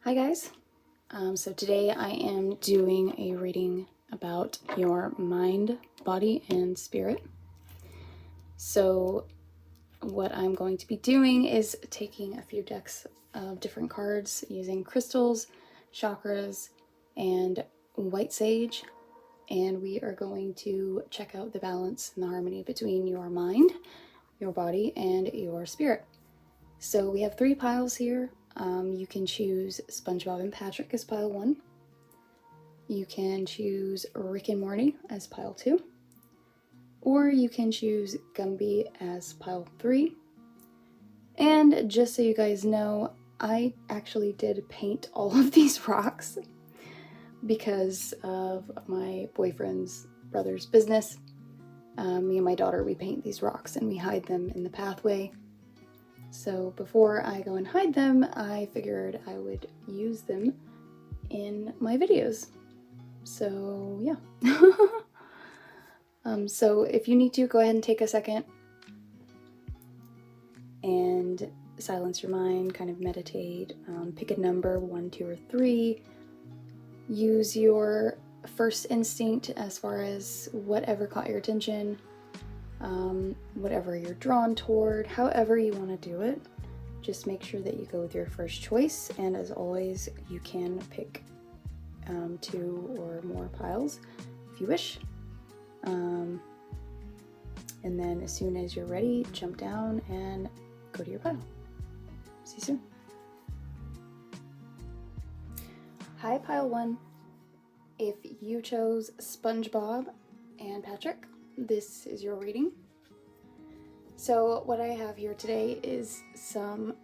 Hi guys, so today I am doing a reading about your mind, body, and spirit. So what I'm going to be doing is taking a few decks of different cards using crystals, chakras, and white sage, and we are going to check out the balance and the harmony between your mind, your body, and your spirit. So we have 3 piles here. You can choose SpongeBob and Patrick as pile 1. You can choose Rick and Morty as pile 2. Or you can choose Gumby as pile 3. And just so you guys know, I actually did paint all of these rocks because of my boyfriend's brother's business. Me and my daughter, we paint these rocks and we hide them in the pathway. So before I go and hide them, I figured I would use them in my videos. So yeah. So if you need to, go ahead and take a second and silence your mind, kind of meditate, pick a number, 1, 2, or 3. Use your first instinct as far as whatever caught your attention. Whatever you're drawn toward, however you want to do it, just make sure that you go with your first choice, and as always, you can pick 2 or more piles if you wish. And then as soon as you're ready, jump down and go to your pile. See you soon. Hi, pile 1. If you chose SpongeBob and Patrick, this is your reading. So what I have here today is some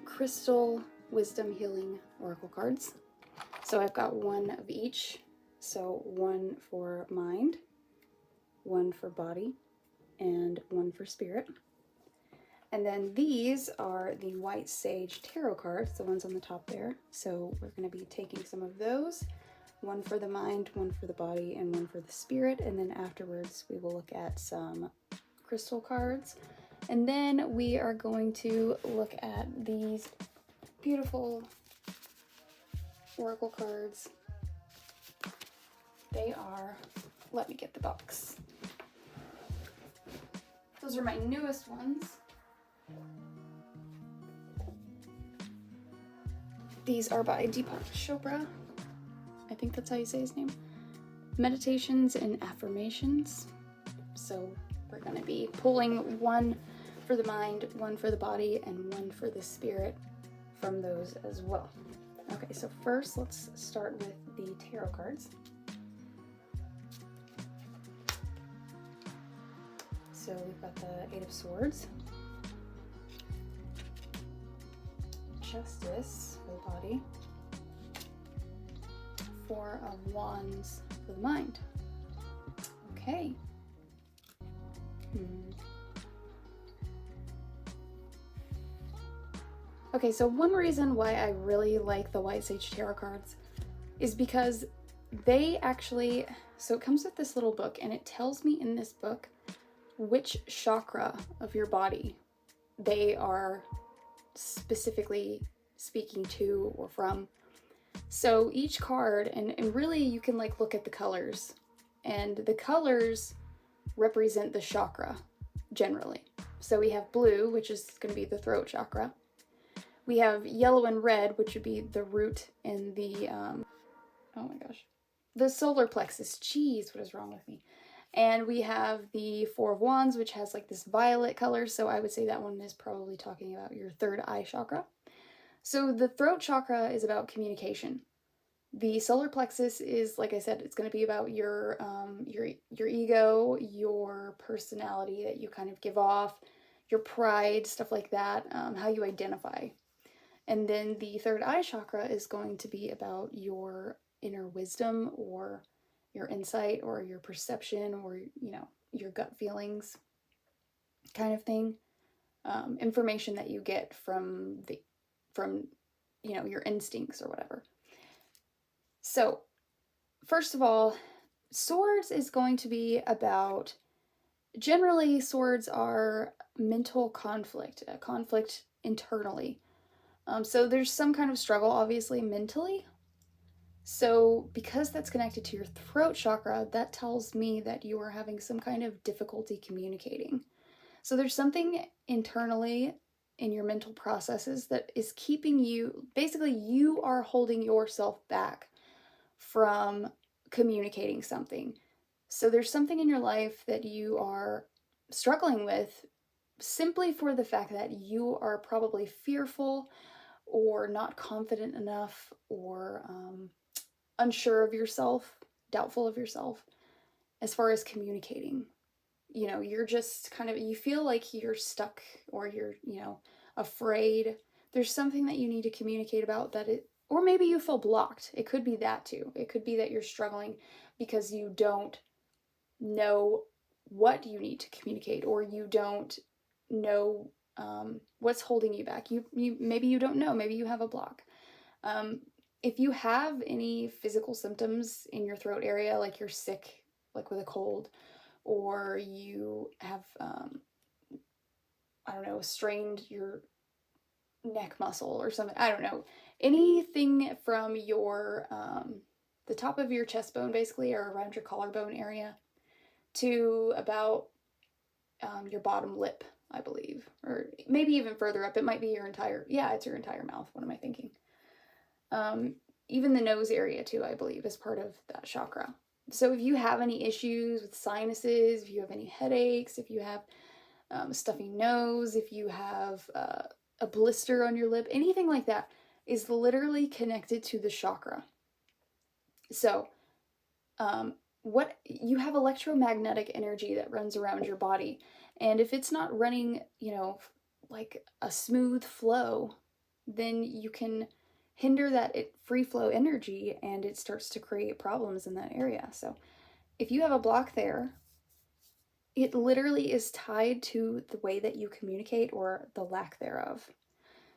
crystal wisdom healing oracle cards. So I've got 1 of each. So 1 for mind, 1 for body, and 1 for spirit. And then these are the white sage tarot cards, the ones on the top there. So we're going to be taking some of those. 1 for the mind, 1 for the body, and 1 for the spirit. And then afterwards we will look at some crystal cards. And then we are going to look at these beautiful oracle cards. They are, let me get the box. Those are my newest ones. These are by Deepok Chopra. I think that's how you say his name. Meditations and Affirmations. So we're going to be pulling 1 for the mind, 1 for the body, and 1 for the spirit from those as well. Okay, so first let's start with the tarot cards. So we've got the 8 of Swords, Justice for the body, 4 of Wands for the mind. Okay. Okay, so one reason why I really like the White Sage Tarot cards is because they actually, so it comes with this little book, and it tells me in this book which chakra of your body they are specifically speaking to or from. So each card, and really you can like look at the colors, and the colors represent the chakra generally. So we have blue, which is going to be the throat chakra. We have yellow and red, which would be the root and the, oh my gosh, the solar plexus. Jeez, what is wrong with me? And we have the 4 of Wands, which has like this violet color. So I would say that one is probably talking about your 3rd eye chakra. So the throat chakra is about communication. The solar plexus is, like I said, it's going to be about your ego, your personality that you kind of give off, your pride, stuff like that, how you identify. And then the 3rd eye chakra is going to be about your inner wisdom or your insight or your perception or, you know, your gut feelings kind of thing. Information that you get from you know, your instincts or whatever. So first of all, swords is going to be about, generally swords are mental conflict, a conflict internally. So there's some kind of struggle, obviously, mentally. So because that's connected to your throat chakra, that tells me that you are having some kind of difficulty communicating. So there's something internally in your mental processes that is keeping you, basically, you are holding yourself back from communicating something. So there's something in your life that you are struggling with simply for the fact that you are probably fearful or not confident enough or unsure of yourself, doubtful of yourself as far as communicating. You know, you're just kind of, you feel like you're stuck or you're, you know, afraid. There's something that you need to communicate about that it, or maybe you feel blocked. It could be that too. It could be that you're struggling because you don't know what you need to communicate, or you don't know what's holding you back. You maybe you don't know. Maybe you have a block. If you have any physical symptoms in your throat area, like you're sick, like with a cold, or you have, I don't know, strained your neck muscle or something, I don't know, anything from your, the top of your chest bone, basically, or around your collarbone area, to about your bottom lip, I believe, or maybe even further up. It might be your entire, yeah, it's your entire mouth. What am I thinking? Even the nose area too, I believe, is part of that chakra. So if you have any issues with sinuses, if you have any headaches, if you have a stuffy nose, if you have a blister on your lip, anything like that is literally connected to the chakra. So what you have electromagnetic energy that runs around your body, and if it's not running, you know, like a smooth flow, then you can hinder that free flow energy and it starts to create problems in that area. So if you have a block there, it literally is tied to the way that you communicate or the lack thereof.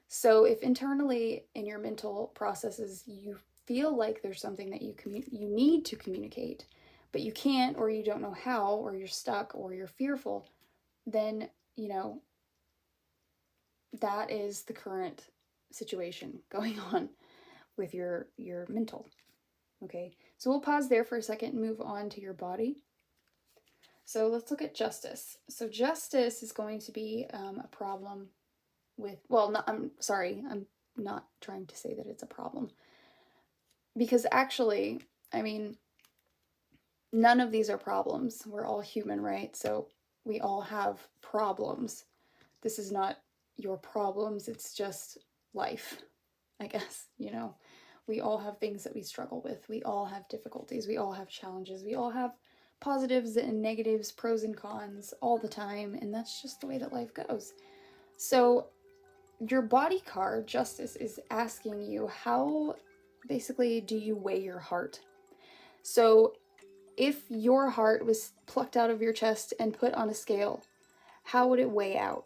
So if internally in your mental processes you feel like there's something that you need to communicate, but you can't, or you don't know how, or you're stuck, or you're fearful, then, you know, that is the current situation going on with your mental. Okay, so we'll pause there for a second and move on to your body. So let's look at justice. So justice is going to be a problem with, well, not, I'm sorry, I'm not trying to say that it's a problem. Because actually, I mean, none of these are problems. We're all human, right? So we all have problems. This is not your problems, it's just life, I guess, you know. We all have things that we struggle with. We all have difficulties. We all have challenges. We all have positives and negatives, pros and cons all the time, and that's just the way that life goes. So your body card, Justice, is asking you, how basically do you weigh your heart? So if your heart was plucked out of your chest and put on a scale, how would it weigh out?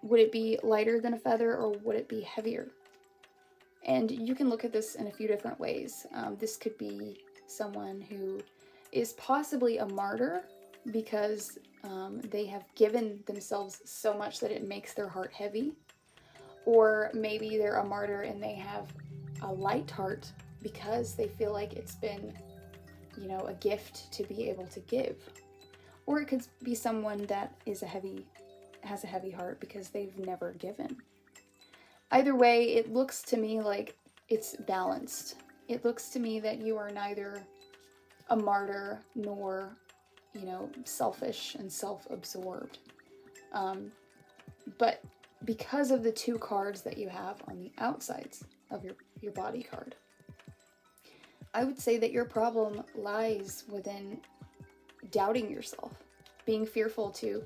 Would it be lighter than a feather, or would it be heavier? And you can look at this in a few different ways. This could be someone who is possibly a martyr because they have given themselves so much that it makes their heart heavy. Or maybe they're a martyr and they have a light heart because they feel like it's been, you know, a gift to be able to give. Or it could be someone that has a heavy heart because they've never given. Either way, it looks to me like it's balanced. It looks to me that you are neither a martyr nor, you know, selfish and self-absorbed. But because of the two cards that you have on the outsides of your body card, I would say that your problem lies within doubting yourself, being fearful to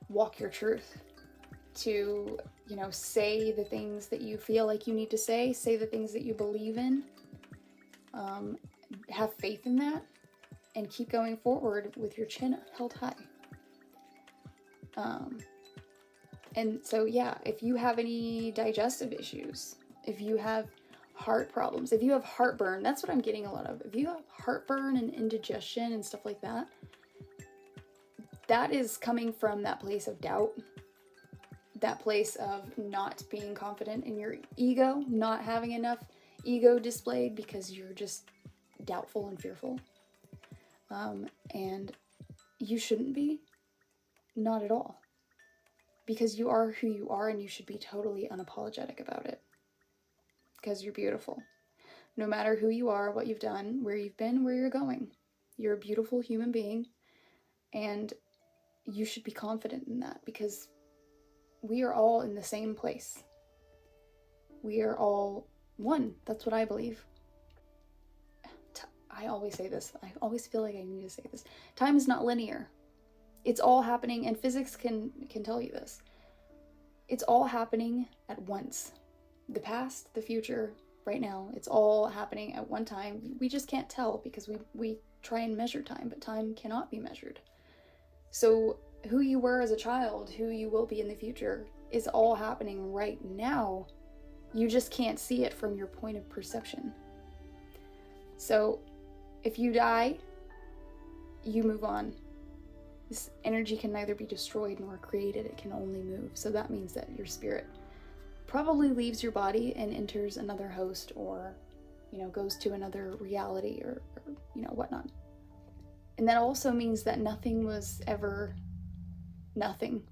walk your truth, to, you know, say the things that you feel like you need to say the things that you believe in, have faith in that, and keep going forward with your chin held high. And so, yeah, if you have any digestive issues, if you have heart problems, if you have heartburn, that's what I'm getting a lot of. If you have heartburn and indigestion and stuff like that, that is coming from that place of doubt. that place of not being confident in your ego, not having enough ego displayed because you're just doubtful and fearful. And you shouldn't be, not at all. Because you are who you are and you should be totally unapologetic about it. Because you're beautiful. No matter who you are, what you've done, where you've been, where you're going. You're a beautiful human being and you should be confident in that because we are all in the same place. We are all one. That's what I believe. I always say this. I always feel like I need to say this. Time is not linear. It's all happening, and physics can tell you this. It's all happening at once. The past, the future, right now, it's all happening at one time. We just can't tell because we try and measure time, but time cannot be measured. So who you were as a child, who you will be in the future, is all happening right now. You just can't see it from your point of perception. So if you die, you move on. This energy can neither be destroyed nor created, it can only move. So that means that your spirit probably leaves your body and enters another host or, goes to another reality or whatnot. And that also means that nothing was ever nothing.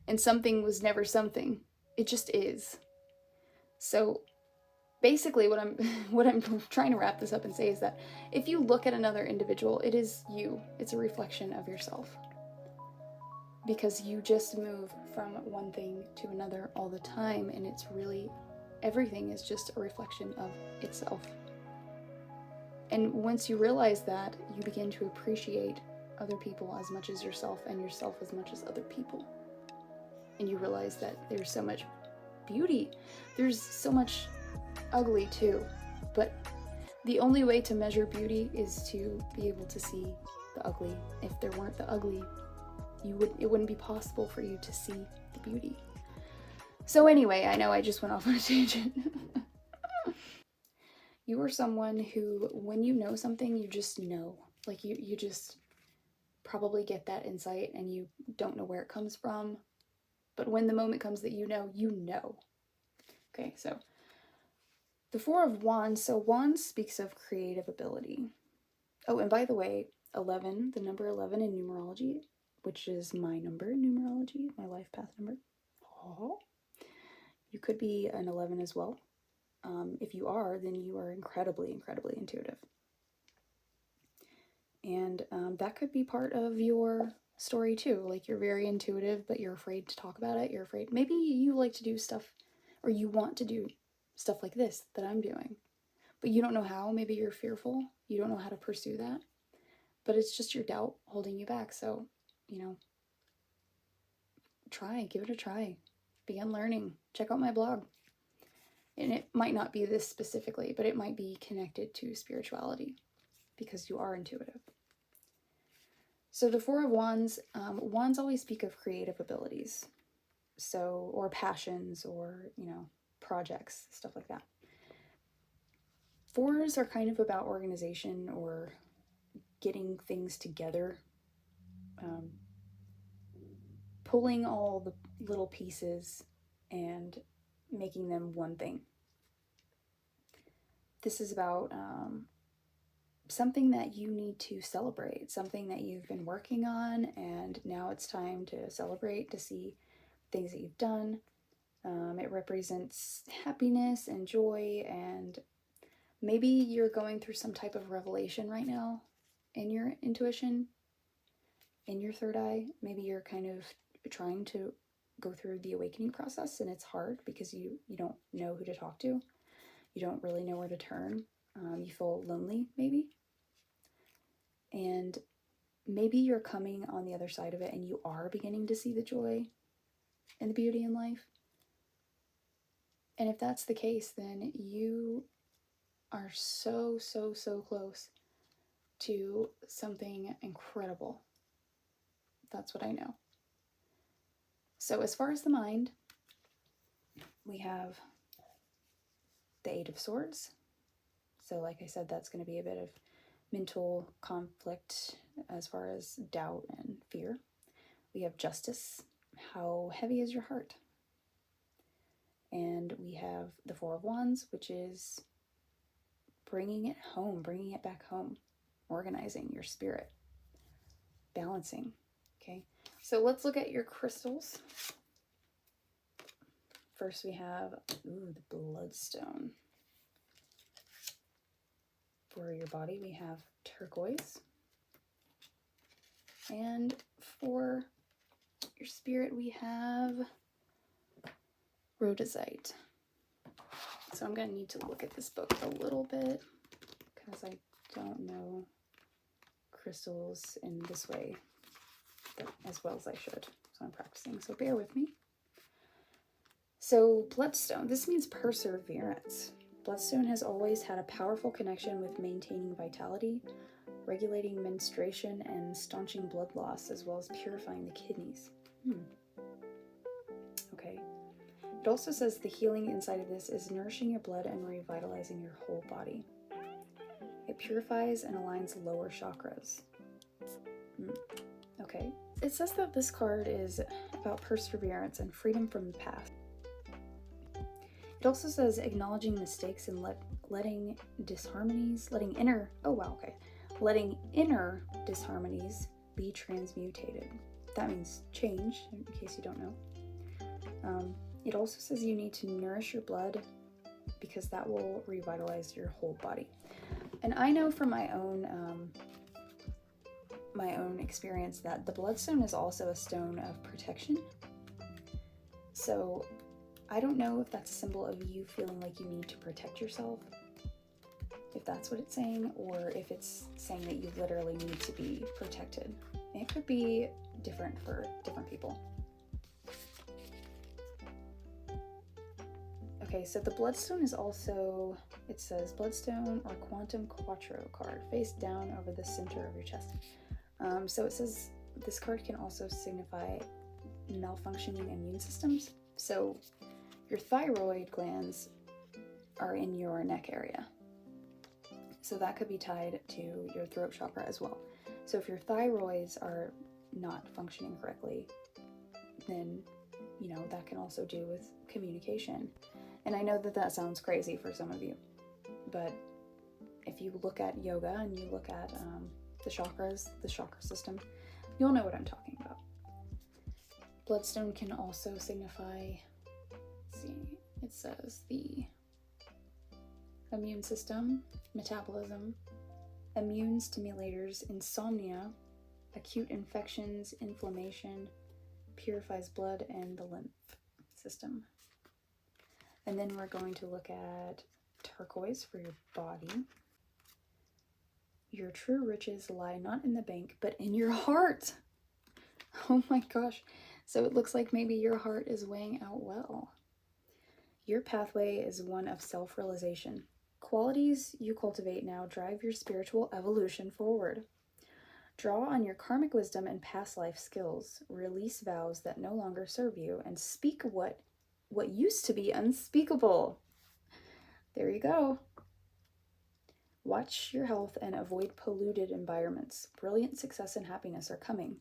And something was never something. It just is. So basically what I'm trying to wrap this up and say is that if you look at another individual, it is you. It's a reflection of yourself. Because you just move from one thing to another all the time, and it's really, everything is just a reflection of itself. And once you realize that, you begin to appreciate other people as much as yourself and yourself as much as other people. And you realize that there's so much beauty. There's so much ugly too. But the only way to measure beauty is to be able to see the ugly. If there weren't the ugly, it wouldn't be possible for you to see the beauty. So anyway, I know I just went off on a tangent. You are someone who, when you know something, you just know. Like you just probably get that insight and you don't know where it comes from. But when the moment comes that you know, you know. Okay, so the Four of Wands. So Wands speaks of creative ability. Oh, and by the way, 11, the number 11 in numerology, which is my number in numerology, my life path number. Oh, you could be an 11 as well. If you are, then you are incredibly, incredibly intuitive. And that could be part of your story too. Like you're very intuitive, but you're afraid to talk about it. You're afraid. Maybe you like to do stuff, or you want to do stuff like this that I'm doing, but you don't know how. Maybe you're fearful. You don't know how to pursue that. But it's just your doubt holding you back. So, give it a try. Begin learning. Check out my blog. And it might not be this specifically, but it might be connected to spirituality because you are intuitive. So the Four of Wands, wands always speak of creative abilities. So, or passions or, projects, stuff like that. Fours are kind of about organization or getting things together, pulling all the little pieces and making them one thing. This is about something that you need to celebrate, something that you've been working on, and now it's time to celebrate, to see things that you've done. It represents happiness and joy, and maybe you're going through some type of revelation right now in your intuition, in your third eye. Maybe you're kind of trying to go through the awakening process, and it's hard because you don't know who to talk to. You don't really know where to turn. You feel lonely, maybe. And maybe you're coming on the other side of it and you are beginning to see the joy and the beauty in life. And if that's the case, then you are so, so, so close to something incredible. That's what I know. So as far as the mind, we have the Eight of Swords. So like I said, that's going to be a bit of mental conflict as far as doubt and fear. We have Justice. How heavy is your heart? And we have the Four of Wands, which is bringing it home, bringing it back home, organizing your spirit, balancing. Okay, so let's look at your crystals. First we have, the bloodstone. For your body, we have turquoise. And for your spirit, we have rhodozite. So I'm going to need to look at this book a little bit because I don't know crystals in this way as well as I should. So I'm practicing, so bear with me. So bloodstone, this means perseverance. Bloodstone has always had a powerful connection with maintaining vitality, regulating menstruation, and staunching blood loss, as well as purifying the kidneys. Okay. It also says the healing inside of this is nourishing your blood and revitalizing your whole body. It purifies and aligns lower chakras. Okay. It says that this card is about perseverance and freedom from the past. It also says acknowledging mistakes and letting inner disharmonies be transmutated. That means change, in case you don't know. It also says you need to nourish your blood because that will revitalize your whole body. And I know from my own experience that the bloodstone is also a stone of protection. So I don't know if that's a symbol of you feeling like you need to protect yourself, if that's what it's saying, or if it's saying that you literally need to be protected. It could be different for different people. Okay, so the bloodstone is also, it says bloodstone or quantum quattro card, face down over the center of your chest. So it says this card can also signify malfunctioning immune systems. So your thyroid glands are in your neck area. So that could be tied to your throat chakra as well. So if your thyroids are not functioning correctly, then, that can also do with communication. And I know that that sounds crazy for some of you, but if you look at yoga and you look at the chakras, the chakra system, you'll know what I'm talking about. Bloodstone can also signify, it says the immune system, metabolism, immune stimulators, insomnia, acute infections, inflammation, purifies blood, and the lymph system. And then we're going to look at turquoise for your body. Your true riches lie not in the bank, but in your heart. Oh my gosh. So it looks like maybe your heart is weighing out well. Your pathway is one of self-realization. Qualities you cultivate now drive your spiritual evolution forward. Draw on your karmic wisdom and past life skills. Release vows that no longer serve you and speak what used to be unspeakable. There you go. Watch your health and avoid polluted environments. Brilliant success and happiness are coming.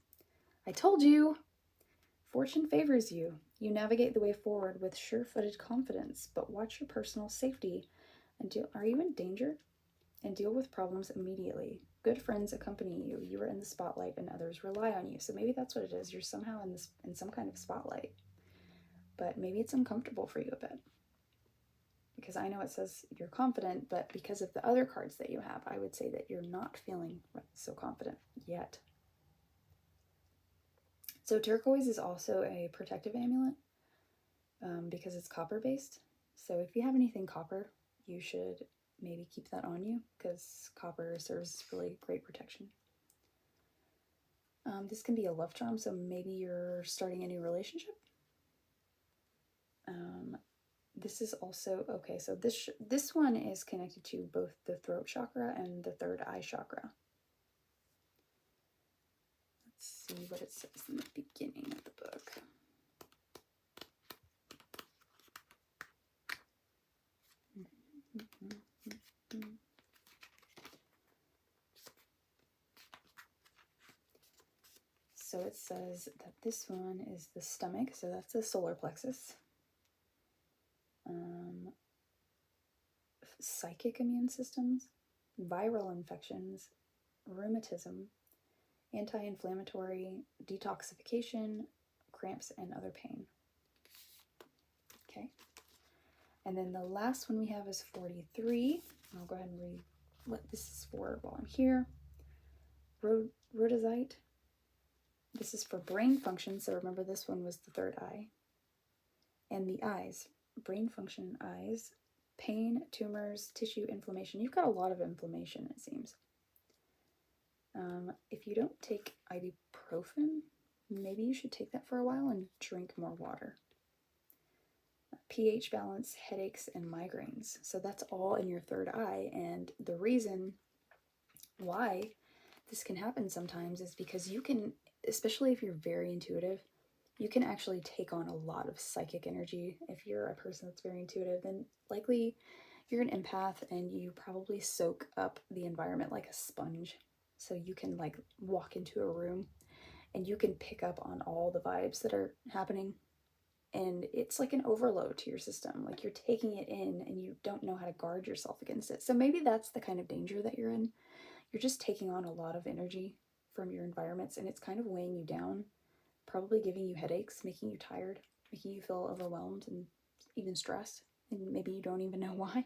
I told you! Fortune favors you. You navigate the way forward with sure-footed confidence, but watch your personal safety. Are you in danger? And deal with problems immediately. Good friends accompany you. You are in the spotlight and others rely on you. So maybe that's what it is. You're somehow in some kind of spotlight. But maybe it's uncomfortable for you a bit. Because I know it says you're confident, but because of the other cards that you have, I would say that you're not feeling so confident yet. So turquoise is also a protective amulet because it's copper based. So if you have anything copper, you should maybe keep that on you because copper serves really great protection. This can be a love charm, so maybe you're starting a new relationship. This is also, okay, so this one is connected to both the throat chakra and the third eye chakra. Let's see what it says in the beginning of the book. So it says that this one is the stomach, so that's the solar plexus. psychic immune systems, viral infections, rheumatism, anti-inflammatory, detoxification, cramps, and other pain. Okay. And then the last one we have is 43. I'll go ahead and read what this is for while I'm here. Rhodozite. This is for brain function, so remember this one was the third eye. And the eyes. Brain function, eyes, pain, tumors, tissue inflammation. You've got a lot of inflammation, it seems. If you don't take ibuprofen, maybe you should take that for a while and drink more water. pH balance, headaches, and migraines. So that's all in your third eye. And the reason why this can happen sometimes is because you can, especially if you're very intuitive, you can actually take on a lot of psychic energy. If you're a person that's very intuitive, then likely you're an empath and you probably soak up the environment like a sponge. So you can like walk into a room and you can pick up on all the vibes that are happening. And it's like an overload to your system. Like you're taking it in and you don't know how to guard yourself against it. So maybe that's the kind of danger that you're in. You're just taking on a lot of energy from your environments and it's kind of weighing you down, probably giving you headaches, making you tired, making you feel overwhelmed and even stressed. And maybe you don't even know why.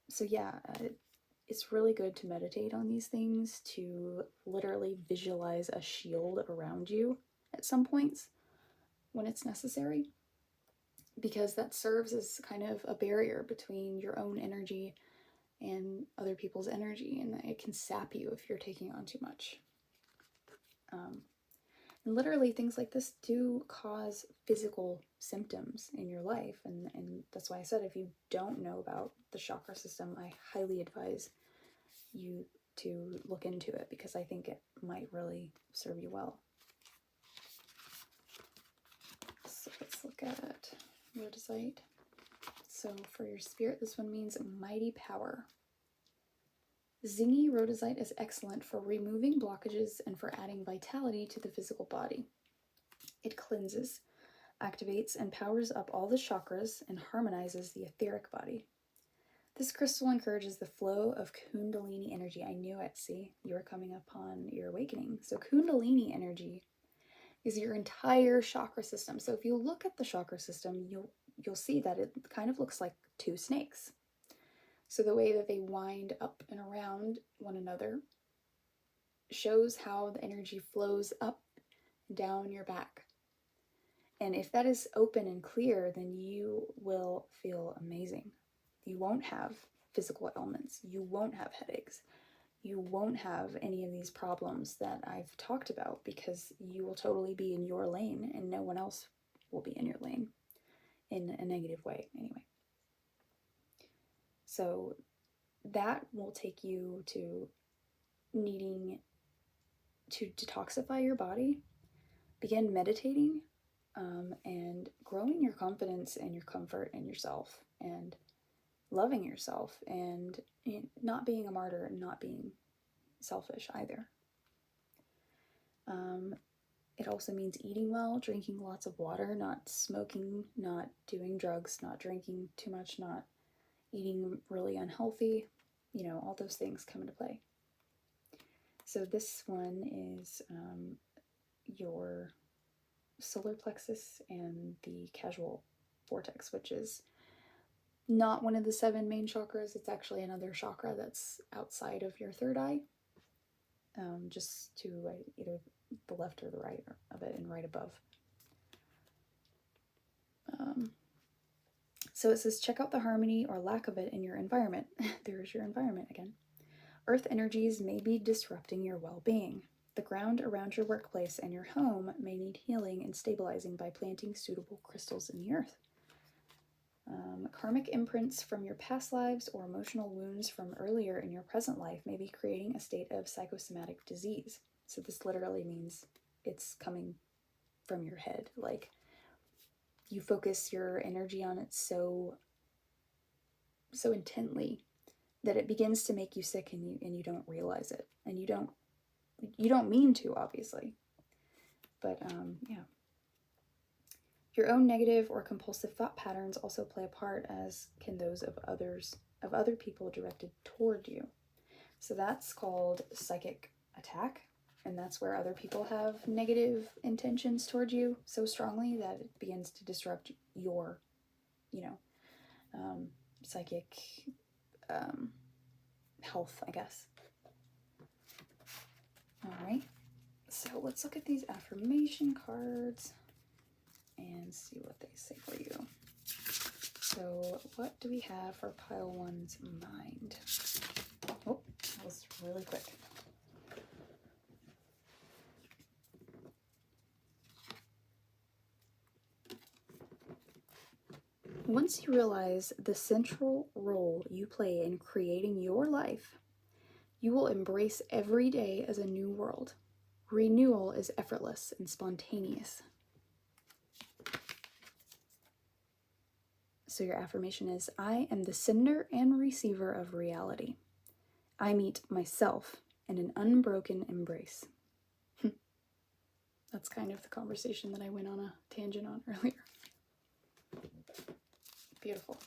So yeah, it's really good to meditate on these things, to literally visualize a shield around you at some points when it's necessary, because that serves as kind of a barrier between your own energy and other people's energy, and it can sap you if you're taking on too much. And literally things like this do cause physical symptoms in your life, and that's why I said if you don't know about the chakra system, I highly advise you to look into it, because I think it might really serve you well. So let's look at rhodozite. So for your spirit, this one means mighty power. Zingy rhodozite is excellent for removing blockages and for adding vitality to the physical body. It cleanses, activates, and powers up all the chakras and harmonizes the etheric body. This crystal encourages the flow of Kundalini energy. I knew it, see? You were coming upon your awakening. So Kundalini energy is your entire chakra system. So if you look at the chakra system, you'll see that it kind of looks like two snakes. So the way that they wind up and around one another shows how the energy flows up and down your back. And if that is open and clear, then you will feel amazing. You won't have physical ailments. You won't have headaches. You won't have any of these problems that I've talked about, because you will totally be in your lane and no one else will be in your lane in a negative way anyway. So that will take you to needing to detoxify your body, begin meditating, and growing your confidence and your comfort in yourself, and loving yourself, and not being a martyr and not being selfish either. It also means eating well, drinking lots of water, not smoking, not doing drugs, not drinking too much, not eating really unhealthy. You know, all those things come into play. So this one is your solar plexus and the causal vortex, which is not one of the 7 main chakras. It's actually another chakra that's outside of your third eye, just to either the left or the right of it and right above. So it says, check out the harmony or lack of it in your environment. There's your environment again. Earth energies may be disrupting your well-being. The ground around your workplace and your home may need healing and stabilizing by planting suitable crystals in the earth. Karmic imprints from your past lives or emotional wounds from earlier in your present life may be creating a state of psychosomatic disease. So this literally means it's coming from your head. Like, you focus your energy on it so intently that it begins to make you sick, and you don't realize it, and you don't mean to, obviously, but yeah. Your own negative or compulsive thought patterns also play a part, as can those of other people directed toward you. So that's called psychic attack, and that's where other people have negative intentions toward you so strongly that it begins to disrupt your, psychic health, I guess. All right, so let's look at these affirmation cards and see what they say for you. So what do we have for pile 1's mind? Oh, that was really quick. Once you realize the central role you play in creating your life, you will embrace every day as a new world. Renewal is effortless and spontaneous. So your affirmation is, I am the sender and receiver of reality. I meet myself in an unbroken embrace. That's kind of the conversation that I went on a tangent on earlier. Beautiful.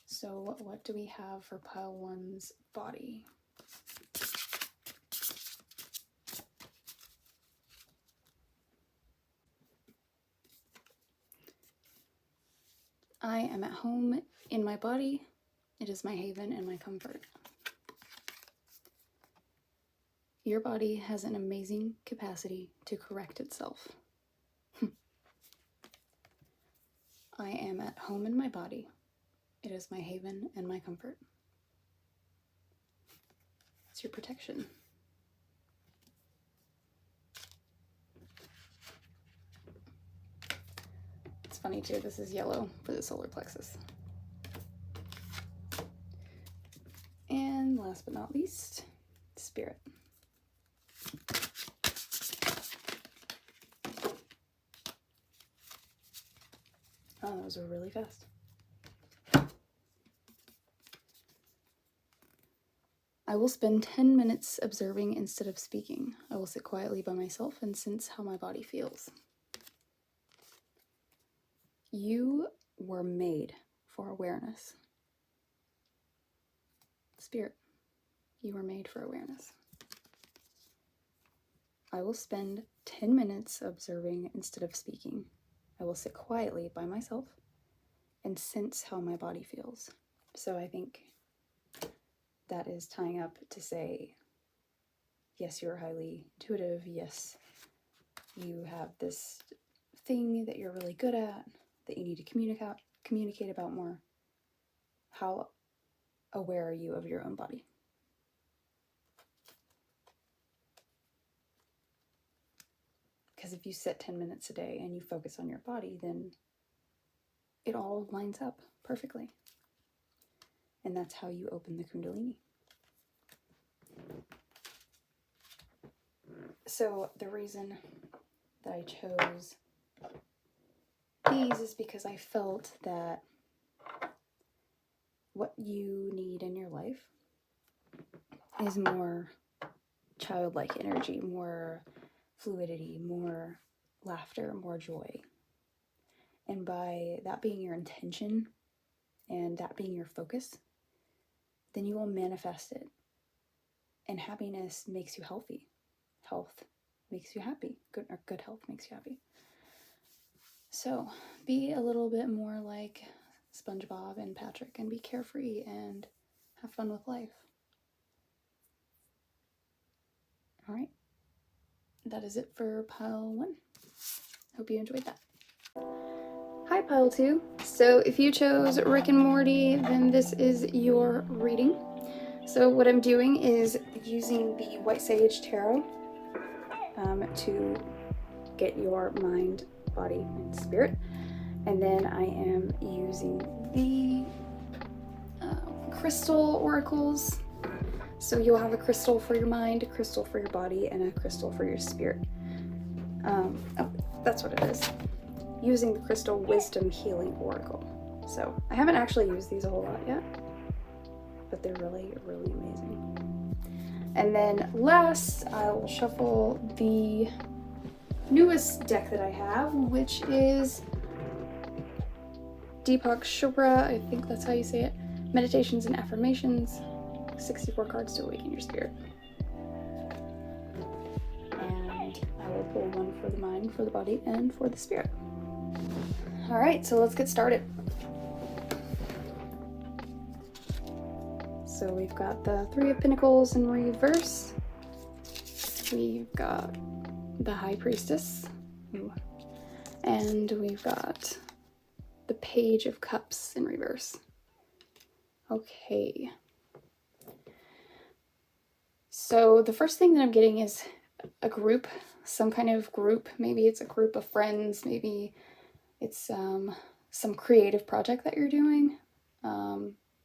So what do we have for pile 1's body? I am at home in my body. It is my haven and my comfort. Your body has an amazing capacity to correct itself. I am at home in my body. It is my haven and my comfort. It's your protection. It's funny too, this is yellow for the solar plexus. And last but not least, spirit. Oh, those are really fast. I will spend 10 minutes observing instead of speaking. I will sit quietly by myself and sense how my body feels. You were made for awareness. Spirit, you were made for awareness. I will spend 10 minutes observing instead of speaking. I will sit quietly by myself and sense how my body feels. So I think that is tying up to say, yes, you're highly intuitive. Yes, you have this thing that you're really good at that you need to communicate about more. How aware are you of your own body? Because if you sit 10 minutes a day and you focus on your body, then it all lines up perfectly. And that's how you open the Kundalini. So the reason that I chose these is because I felt that what you need in your life is more childlike energy, more fluidity, more laughter, more joy. And by that being your intention and that being your focus, then you will manifest it. And happiness makes you healthy. Health makes you happy. Good health makes you happy. So be a little bit more like SpongeBob and Patrick and be carefree and have fun with life. All right. That is it for pile 1. Hope you enjoyed that. Hi, pile 2. So if you chose Rick and Morty, then this is your reading. So what I'm doing is using the White Sage Tarot to get your mind, body, and spirit. And then I am using the crystal oracles. So you'll have a crystal for your mind, a crystal for your body, and a crystal for your spirit. Oh, that's what it is. Using the Crystal Wisdom Healing Oracle. So I haven't actually used these a whole lot yet, but they're really, really amazing. And then last, I will shuffle the newest deck that I have, which is Deepok Chopra, I think that's how you say it. Meditations and Affirmations, 64 cards to awaken your spirit. And I will pull one for the mind, for the body, and for the spirit. Alright, so let's get started. So we've got the Three of Pentacles in reverse. We've got the High Priestess. And we've got the Page of Cups in reverse. Okay. So the first thing that I'm getting is a group, some kind of group. Maybe it's a group of friends, maybe it's some creative project that you're doing,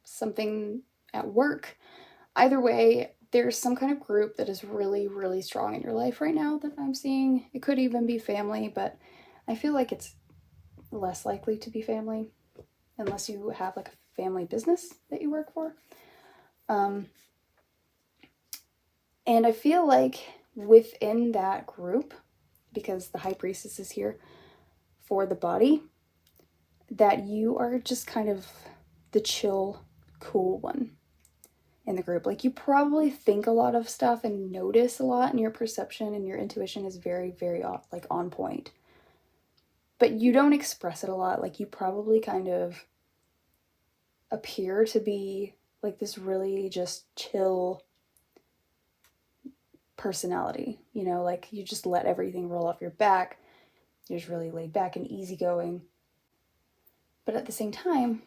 something at work. Either way, there's some kind of group that is really, really strong in your life right now that I'm seeing. It could even be family, but I feel like it's less likely to be family unless you have like a family business that you work for. And I feel like within that group, because the High Priestess is here for the body, that you are just kind of the chill, cool one in the group. Like, you probably think a lot of stuff and notice a lot, and your perception and your intuition is very, very like on point. But you don't express it a lot. Like, you probably kind of appear to be like this really just chill personality, you know, like you just let everything roll off your back. You're just really laid back and easygoing. But at the same time,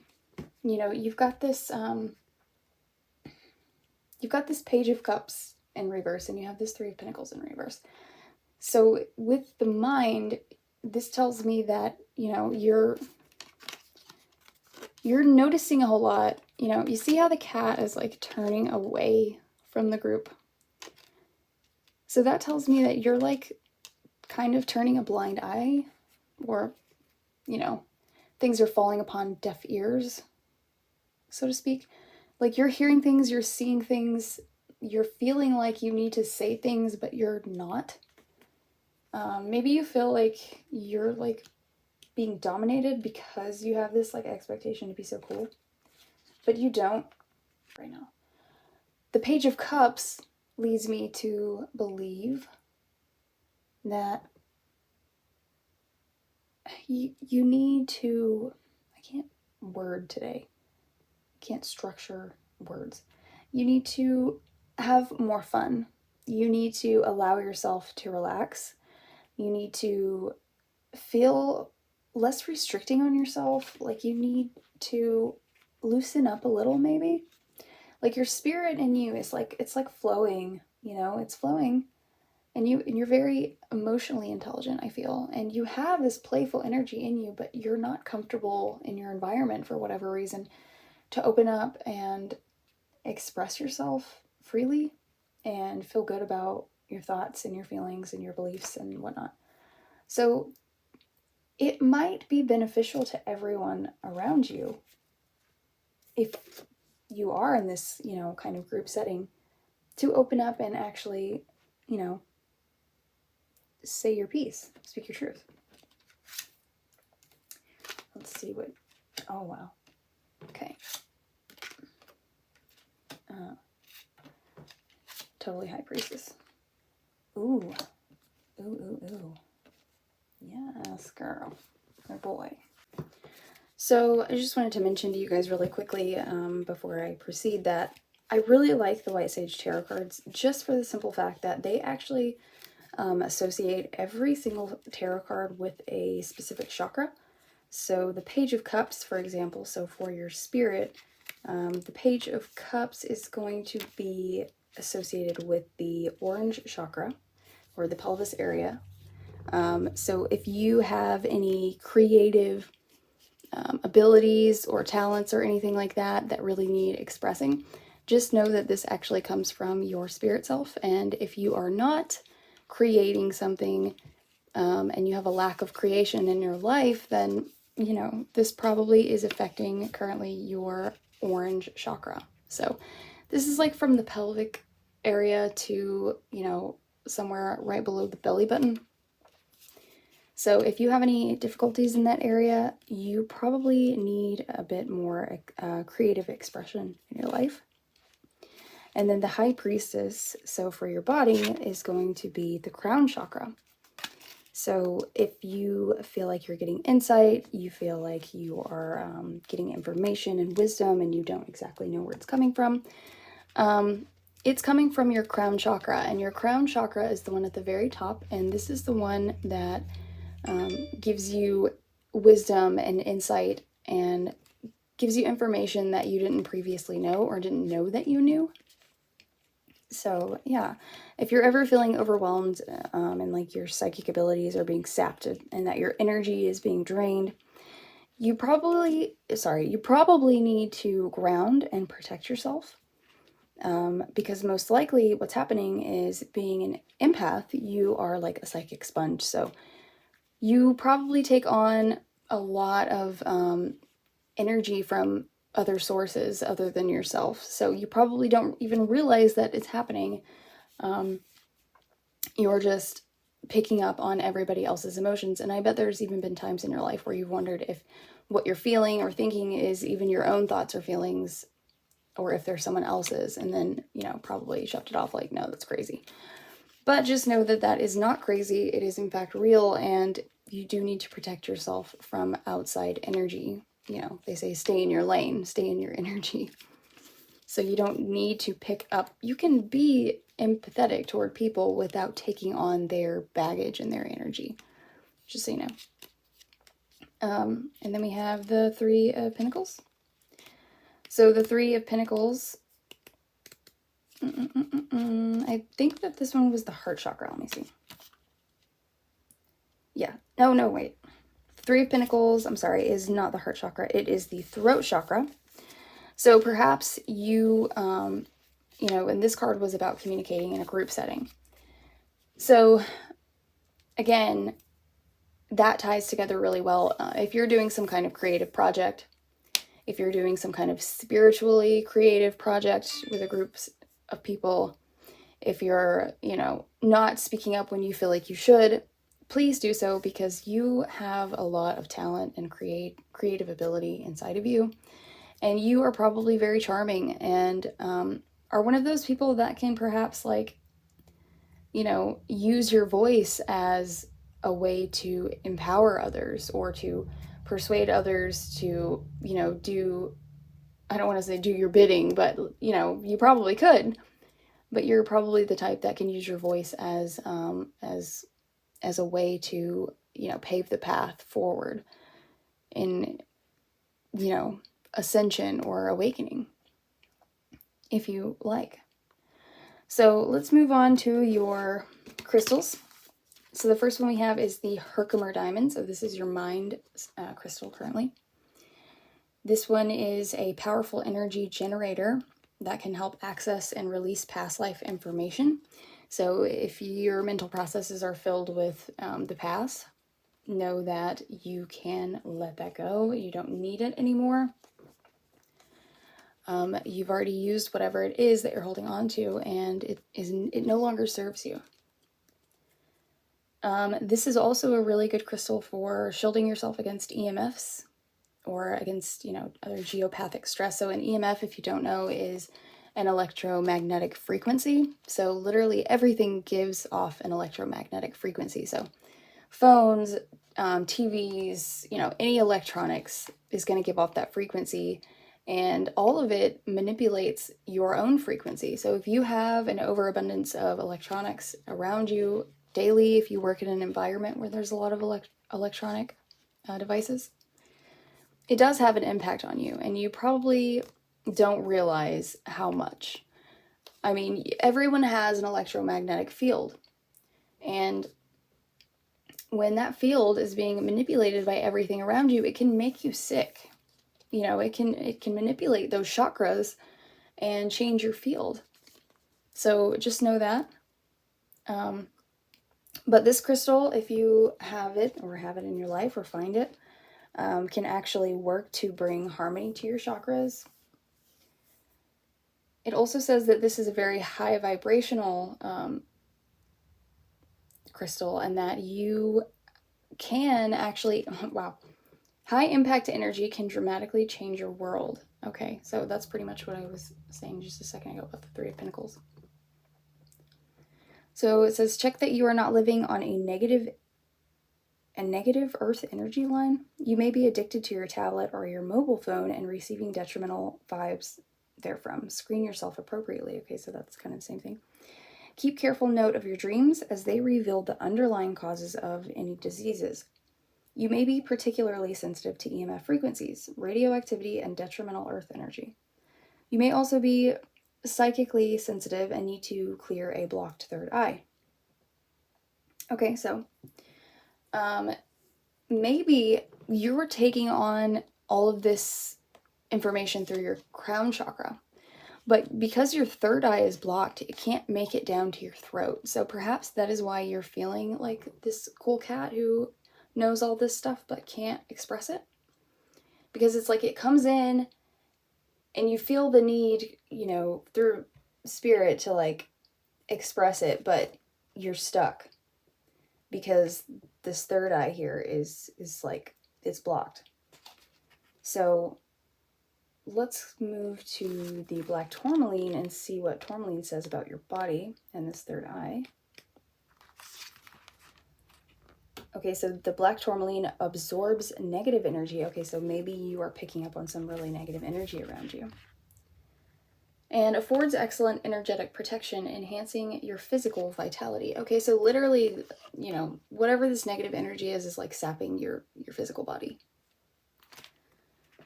you know, you've got this Page of Cups in reverse, and you have this Three of Pentacles in reverse. So with the mind, this tells me that, you know, you're noticing a whole lot. You know, you see how the cat is like turning away from the group. So that tells me that you're like kind of turning a blind eye, or, you know, things are falling upon deaf ears, so to speak. Like, you're hearing things, you're seeing things, you're feeling like you need to say things, but you're not. Maybe you feel like you're like being dominated because you have this like expectation to be so cool, but you don't right now. The Page of Cups leads me to believe that you need to, I can't word today, can't structure words. You need to have more fun. You need to allow yourself to relax. You need to feel less restricting on yourself. Like, you need to loosen up a little, maybe. Like, your spirit in you is like, it's like flowing, you know, it's flowing. And you're very emotionally intelligent, I feel. And you have this playful energy in you, but you're not comfortable in your environment for whatever reason to open up and express yourself freely and feel good about your thoughts and your feelings and your beliefs and whatnot. So it might be beneficial to everyone around you if you are in this, you know, kind of group setting, to open up and actually, you know, say your piece, speak your truth. Let's see what, oh wow, okay. Totally High Priestess. Ooh, ooh, ooh, ooh. Yes, girl, or boy. So I just wanted to mention to you guys really quickly before I proceed that I really like the White Sage Tarot cards, just for the simple fact that they actually associate every single tarot card with a specific chakra. So the Page of Cups, for example, so for your spirit, the Page of Cups is going to be associated with the orange chakra, or the pelvis area. So if you have any creative abilities or talents or anything like that that really need expressing, just know that this actually comes from your spirit self. And if you are not creating something and you have a lack of creation in your life, then, you know, this probably is affecting currently your orange chakra. So this is like from the pelvic area to, you know, somewhere right below the belly button. So if you have any difficulties in that area, you probably need a bit more creative expression in your life. And then the High Priestess, so for your body, is going to be the crown chakra. So if you feel like you're getting insight, you feel like you are getting information and wisdom and you don't exactly know where it's coming from your crown chakra. And your crown chakra is the one at the very top, and this is the one that gives you wisdom and insight and gives you information that you didn't previously know or didn't know that you knew. So yeah, if you're ever feeling overwhelmed and like your psychic abilities are being sapped and that your energy is being drained, you probably need to ground and protect yourself. Because most likely what's happening is, being an empath, you are like a psychic sponge. So you probably take on a lot of energy from other sources other than yourself. So you probably don't even realize that it's happening. You're just picking up on everybody else's emotions. And I bet there's even been times in your life where you've wondered if what you're feeling or thinking is even your own thoughts or feelings, or if there's someone else's, and then, probably shoved it off like, no, that's crazy. But just know that that is not crazy. It is in fact real, and you do need to protect yourself from outside energy. They say stay in your lane, stay in your energy. So you don't need to pick up, you can be empathetic toward people without taking on their baggage and their energy, just so you know. And then we have the Three of Pentacles. So the Three of Pentacles, I think that this one was the heart chakra. Let me see. Yeah. No, wait. Three of Pentacles, I'm sorry, is not the heart chakra. It is the throat chakra. So perhaps you, and this card was about communicating in a group setting. So again, that ties together really well. If you're doing some kind of creative project, if you're doing some kind of spiritually creative project with a group of people, if you're, not speaking up when you feel like you should, please do so, because you have a lot of talent and creative ability inside of you. And you are probably very charming and are one of those people that can perhaps use your voice as a way to empower others or to persuade others to, I don't want to say do your bidding, but, you probably could. But you're probably the type that can use your voice as a way to, pave the path forward in, ascension or awakening, if you like. So let's move on to your crystals. So the first one we have is the Herkimer diamond. So this is your mind crystal currently. This one is a powerful energy generator that can help access and release past life information. So if your mental processes are filled with the past, know that you can let that go. You don't need it anymore. You've already used whatever it is that you're holding on to, and it no longer serves you. This is also a really good crystal for shielding yourself against EMFs or against, other geopathic stress. So an EMF, if you don't know, is an electromagnetic frequency. So literally everything gives off an electromagnetic frequency. So phones, TVs, any electronics is going to give off that frequency, and all of it manipulates your own frequency. So if you have an overabundance of electronics around you daily, if you work in an environment where there's a lot of electronic devices, it does have an impact on you, and you probably don't realize how much. I mean, everyone has an electromagnetic field, and when that field is being manipulated by everything around you, it can make you sick. It can manipulate those chakras and change your field. So just know that. But this crystal, if you have it or have it in your life or find it, can actually work to bring harmony to your chakras. It also says that this is a very high vibrational crystal, and that you can actually, wow, high impact energy can dramatically change your world. Okay, so that's pretty much what I was saying just a second ago about the Three of Pentacles. So it says, check that you are not living on a negative earth energy line. You may be addicted to your tablet or your mobile phone and receiving detrimental vibes therefrom. Screen yourself appropriately. Okay, so that's kind of the same thing. Keep careful note of your dreams as they reveal the underlying causes of any diseases. You may be particularly sensitive to EMF frequencies, radioactivity, and detrimental earth energy. You may also be psychically sensitive and need to clear a blocked third eye. Okay, so maybe you're taking on all of this information through your crown chakra, but because your third eye is blocked, it can't make it down to your throat. So perhaps that is why you're feeling like this cool cat who knows all this stuff but can't express it. Because it's like it comes in and you feel the need, you know, through spirit to like express it, but you're stuck because this third eye here is like, it's blocked. So let's move to the black tourmaline and see what tourmaline says about your body and this third eye. Okay, so the black tourmaline absorbs negative energy. Okay, so maybe you are picking up on some really negative energy around you. And affords excellent energetic protection, enhancing your physical vitality. Okay, so literally, you know, whatever this negative energy is like sapping your physical body.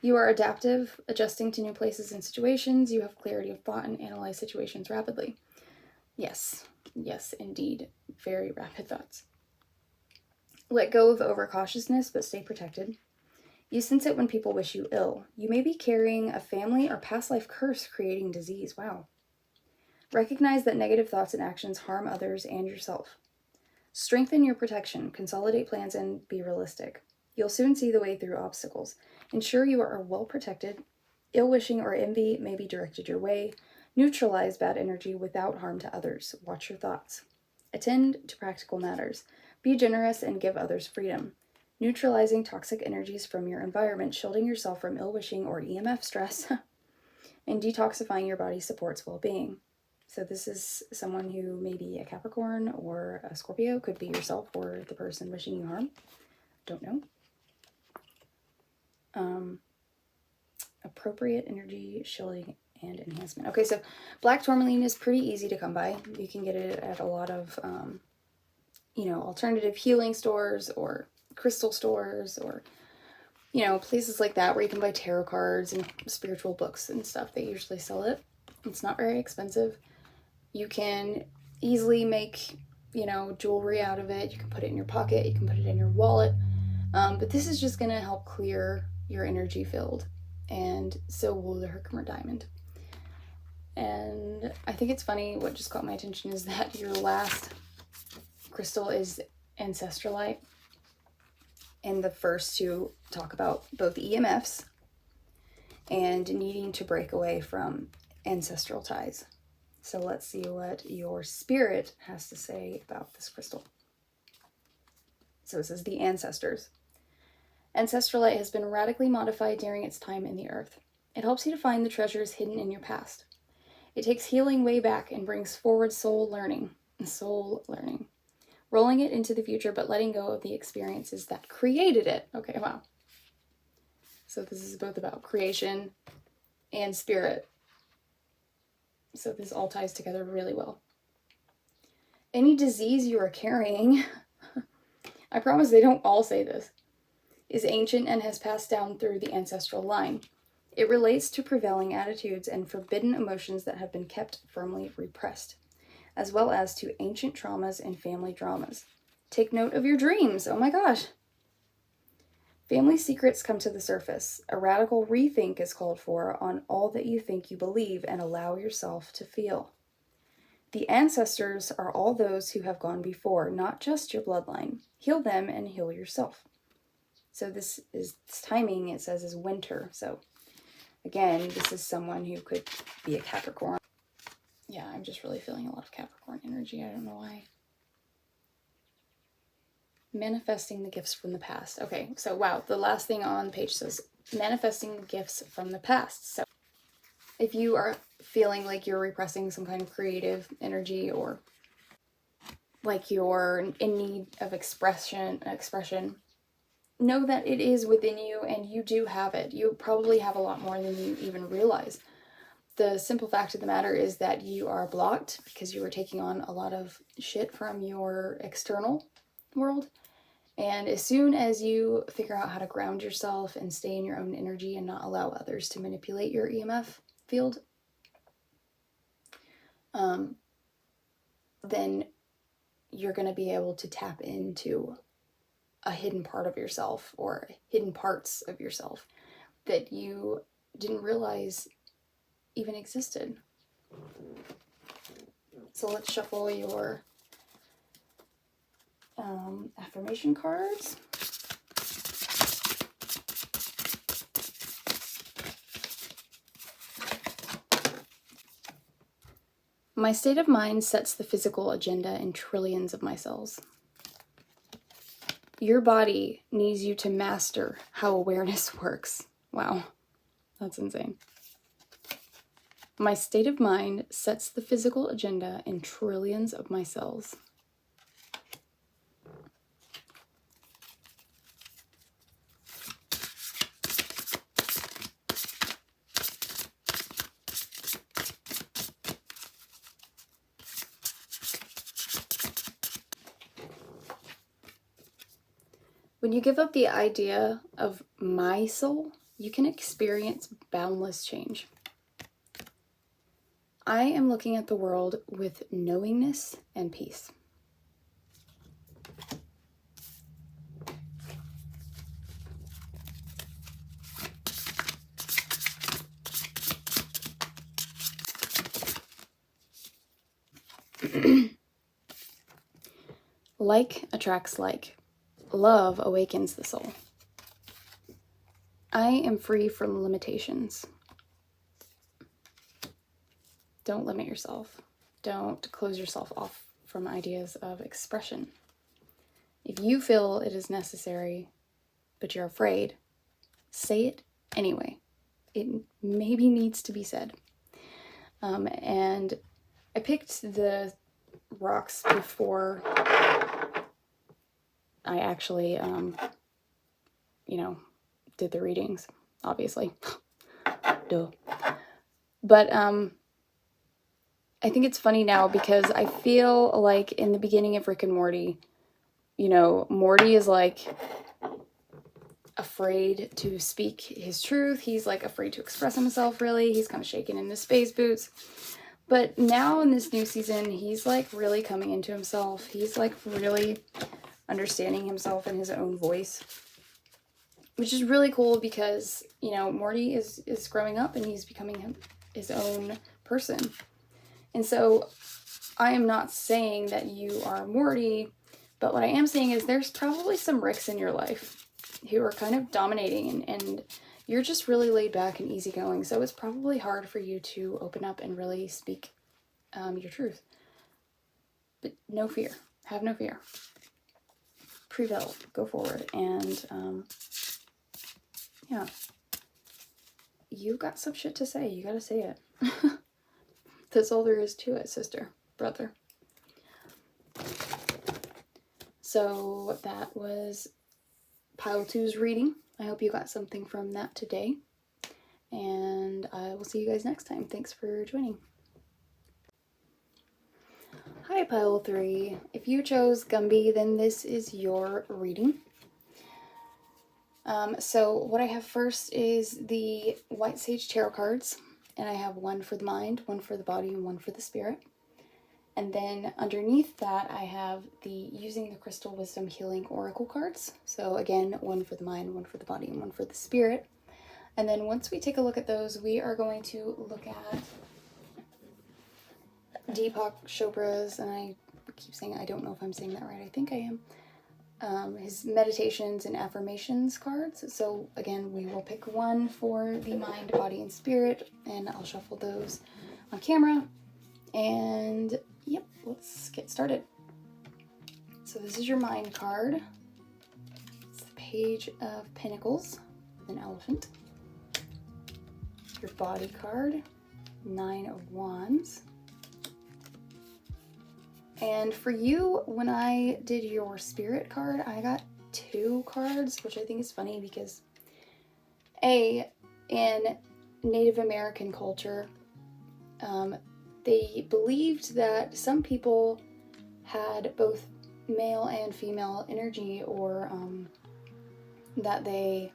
You are adaptive, adjusting to new places and situations. You have clarity of thought and analyze situations rapidly. Yes, yes, indeed. Very rapid thoughts. Let go of overcautiousness, but stay protected. You sense it when people wish you ill. You may be carrying a family or past life curse creating disease. Wow. Recognize that negative thoughts and actions harm others and yourself. Strengthen your protection, consolidate plans, and be realistic. You'll soon see the way through obstacles. Ensure you are well protected. Ill-wishing or envy may be directed your way. Neutralize bad energy without harm to others. Watch your thoughts. Attend to practical matters. Be generous and give others freedom. Neutralizing toxic energies from your environment, shielding yourself from ill-wishing or EMF stress, and detoxifying your body supports well-being. So this is someone who may be a Capricorn or a Scorpio, could be yourself or the person wishing you harm. Don't know. Appropriate energy, shielding, and enhancement. Okay, so black tourmaline is pretty easy to come by. You can get it at a lot of, you know, alternative healing stores or crystal stores or, you know, places like that where you can buy tarot cards and spiritual books and stuff. They usually sell it. It's not very expensive. You can easily make, you know, jewelry out of it. You can put it in your pocket. You can put it in your wallet. But this is just going to help clear your energy field. And so will the Herkimer diamond. And I think it's funny, what just caught my attention is that your last crystal is Ancestralite. And the first to talk about both EMFs and needing to break away from ancestral ties. So let's see what your spirit has to say about this crystal. So it says the ancestors. Ancestralite has been radically modified during its time in the earth. It helps you to find the treasures hidden in your past. It takes healing way back and brings forward soul learning, rolling it into the future, but letting go of the experiences that created it. Okay, wow. So this is both about creation and spirit. So this all ties together really well. Any disease you are carrying, I promise they don't all say this, is ancient and has passed down through the ancestral line. It relates to prevailing attitudes and forbidden emotions that have been kept firmly repressed, as well as to ancient traumas and family dramas. Take note of your dreams. Oh my gosh. Family secrets come to the surface. A radical rethink is called for on all that you think you believe and allow yourself to feel. The ancestors are all those who have gone before, not just your bloodline. Heal them and heal yourself. So this timing, it says, is winter. So again, this is someone who could be a Capricorn. Yeah, I'm just really feeling a lot of Capricorn energy. I don't know why. Manifesting the gifts from the past. Okay, so wow, the last thing on the page says manifesting the gifts from the past. So if you are feeling like you're repressing some kind of creative energy, or like you're in need of expression, know that it is within you and you do have it. You probably have a lot more than you even realize. The simple fact of the matter is that you are blocked because you were taking on a lot of shit from your external world. And as soon as you figure out how to ground yourself and stay in your own energy and not allow others to manipulate your EMF field, then you're going to be able to tap into a hidden part of yourself, or hidden parts of yourself that you didn't realize even existed. So let's shuffle your affirmation cards. My state of mind sets the physical agenda in trillions of my cells. Your body needs you to master how awareness works. Wow, that's insane. My state of mind sets the physical agenda in trillions of my cells. When you give up the idea of my soul, you can experience boundless change. I am looking at the world with knowingness and peace. Like attracts like. Love awakens the soul. I am free from limitations. Don't limit yourself. Don't close yourself off from ideas of expression. If you feel it is necessary, but you're afraid, say it anyway. It maybe needs to be said. And I picked the rocks before I actually, did the readings, obviously. Duh. But I think it's funny now because I feel like in the beginning of Rick and Morty, Morty is like afraid to speak his truth. He's like afraid to express himself, really. He's kind of shaking in his space boots. But now in this new season, he's like really coming into himself. He's like really understanding himself and his own voice, which is really cool because, Morty is growing up and he's becoming his own person. And so I am not saying that you are Morty, but what I am saying is there's probably some Ricks in your life who are kind of dominating and you're just really laid back and easygoing. So it's probably hard for you to open up and really speak your truth. But no fear. Have no fear. Prevail. Go forward. And you've got some shit to say. You gotta say it. That's all there is to it, sister, brother. So that was Pile 2's reading. I hope you got something from that today. And I will see you guys next time. Thanks for joining. Hi, Pile 3. If you chose Gumby, then this is your reading. So what I have first is the White Sage Tarot cards. And I have one for the mind, one for the body, and one for the spirit. And then underneath that, I have the Using the Crystal Wisdom Healing Oracle cards. So again, one for the mind, one for the body, and one for the spirit. And then once we take a look at those, we are going to look at Deepok Chopra's, and I keep saying, I don't know if I'm saying that right, I think I am, his meditations and affirmations cards. So again, we will pick one for the mind, body, and spirit, and I'll shuffle those on camera. And yep, let's get started. So this is your mind card. Page of Pentacles, an elephant. Your body card, 9 of Wands. And for you, when I did your spirit card, I got 2 cards, which I think is funny because in Native American culture, they believed that some people had both male and female energy, or that they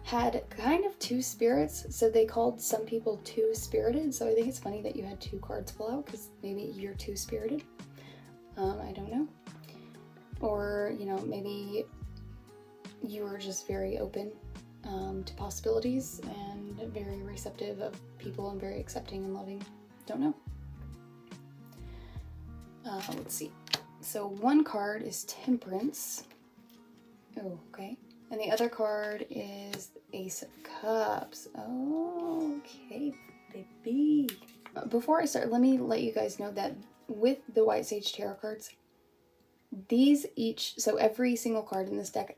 had kind of 2 spirits, so they called some people 2-spirited. So I think it's funny that you had 2 cards pull out, because maybe you're 2-spirited. I don't know. Or, you know, maybe you were just very open to possibilities and very receptive of people and very accepting and loving. Don't know. Let's see. So one card is Temperance. Oh, okay. And the other card is Ace of Cups. Oh, okay, baby. Before I start, let me let you guys know that with the White Sage Tarot cards, these each, so every single card in this deck,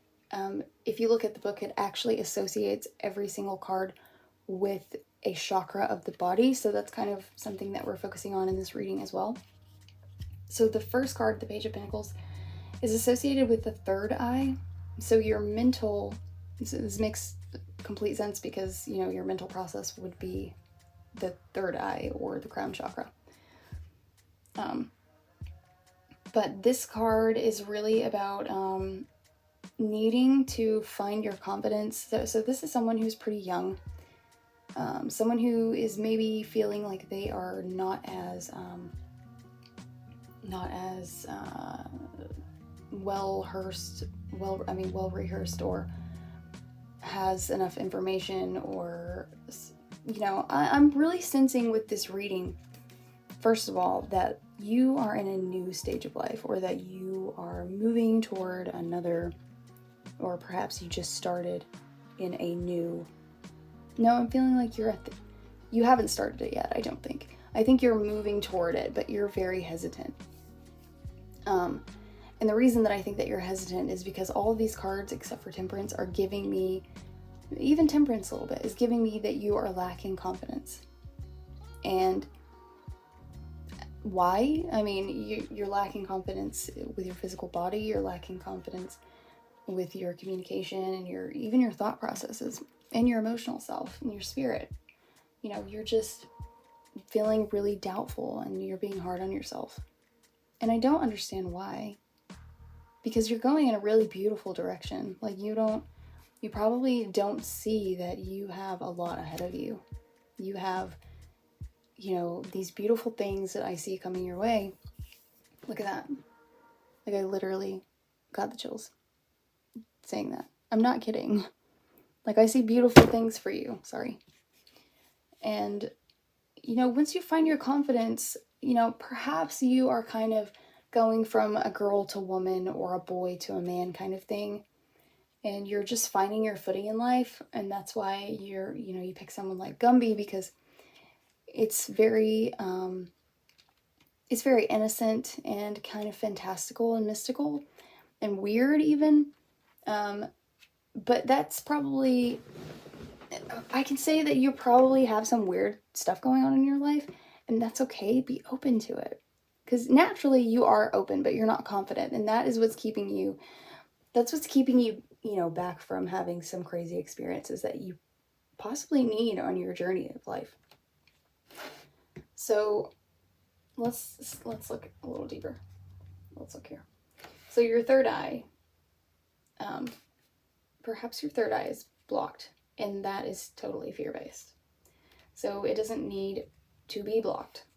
if you look at the book, it actually associates every single card with a chakra of the body. So that's kind of something that we're focusing on in this reading as well. So the first card, the Page of Pentacles, is associated with the third eye. So your mental, this makes complete sense because, you know, your mental process would be the third eye or the crown chakra. But this card is really about needing to find your confidence. So this is someone who's pretty young. Someone who is maybe feeling like they are not as well rehearsed, or has enough information, or, you know, I'm really sensing with this reading, first of all, that you are in a new stage of life, or that you are moving toward another, or perhaps you just started in a new, no, I'm feeling like you're at you haven't started it yet, I don't think. I think you're moving toward it, but you're very hesitant. And the reason that I think that you're hesitant is because all of these cards, except for Temperance, are giving me, even Temperance a little bit, is giving me that you are lacking confidence. And why? I mean, you're lacking confidence with your physical body, you're lacking confidence with your communication, and even your thought processes, and your emotional self, and your spirit. You know, you're just feeling really doubtful, and you're being hard on yourself. And I don't understand why. Because you're going in a really beautiful direction. Like, you probably don't see that you have a lot ahead of you. You have, you know, these beautiful things that I see coming your way. Look at that. Like, I literally got the chills saying that. I'm not kidding. Like, I see beautiful things for you. Sorry. And, you know, once you find your confidence, you know, perhaps you are kind of going from a girl to woman, or a boy to a man kind of thing, and you're just finding your footing in life. And that's why you pick someone like Gumby, because it's very innocent and kind of fantastical and mystical and weird even, but that's probably, I can say that you probably have some weird stuff going on in your life, and that's okay. Be open to it. Because naturally you are open, but you're not confident. And that is what's keeping you, you know, back from having some crazy experiences that you possibly need on your journey of life. So let's look a little deeper. Let's look here. So your third eye, perhaps your third eye is blocked, and that is totally fear-based. So it doesn't need to be blocked.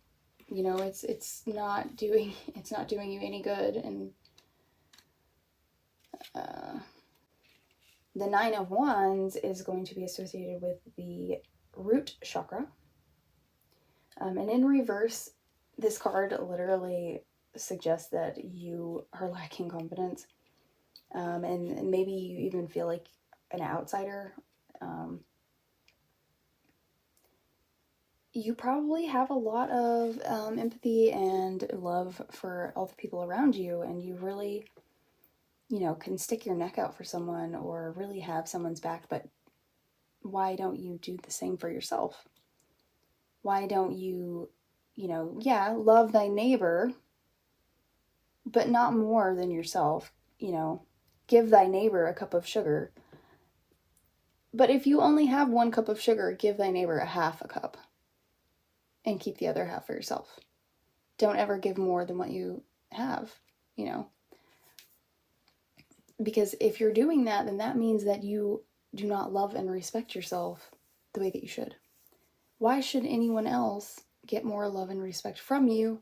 You know, it's not doing you any good. And the 9 of Wands is going to be associated with the root chakra. And in reverse, this card literally suggests that you are lacking confidence. And maybe you even feel like an outsider. You probably have a lot of empathy and love for all the people around you, and you really you know, can stick your neck out for someone or really have someone's back, but why don't you do the same for yourself? Why don't you, you know, yeah, love thy neighbor, but not more than yourself, you know, give thy neighbor a cup of sugar. But if you only have 1 cup of sugar, give thy neighbor a half a cup and keep the other half for yourself. Don't ever give more than what you have, you know. Because if you're doing that, then that means that you do not love and respect yourself the way that you should. Why should anyone else get more love and respect from you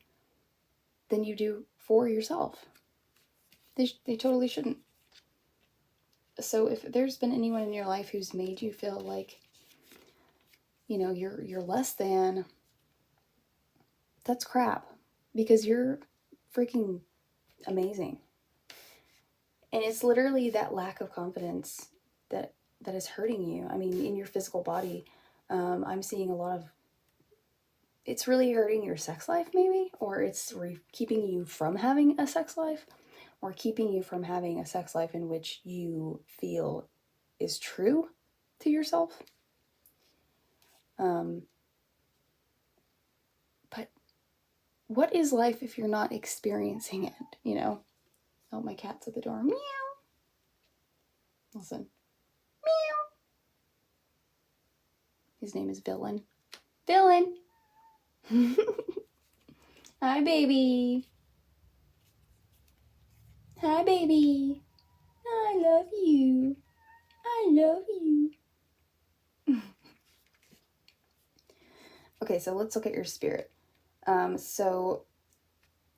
than you do for yourself? They totally shouldn't. So if there's been anyone in your life who's made you feel like, you know, you're less than, that's crap, because you're freaking amazing. And it's literally that lack of confidence that is hurting you. I mean, in your physical body, I'm seeing a lot of, it's really hurting your sex life maybe, or it's keeping you from having a sex life, or keeping you from having a sex life in which you feel is true to yourself. But what is life if you're not experiencing it, you know? Oh, my cat's at the door. Meow. Listen. Meow. His name is Villain. Villain! Hi, baby. Hi, baby. I love you. I love you. Okay, so let's look at your spirit. So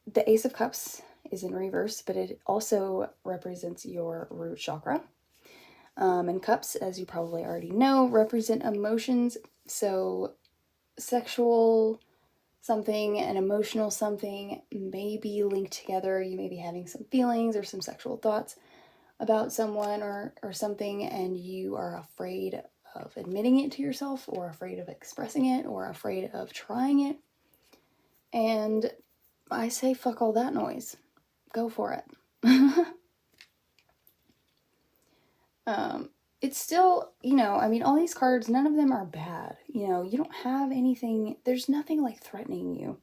the Ace of Cups is in reverse, but it also represents your root chakra. And cups, as you probably already know, represent emotions. So sexual something and emotional something may be linked together. You may be having some feelings or some sexual thoughts about someone or something, and you are afraid of admitting it to yourself, or afraid of expressing it, or afraid of trying it. And I say, fuck all that noise. Go for it. It's still, you know, I mean, all these cards, none of them are bad. You know, you don't have anything, there's nothing like threatening you.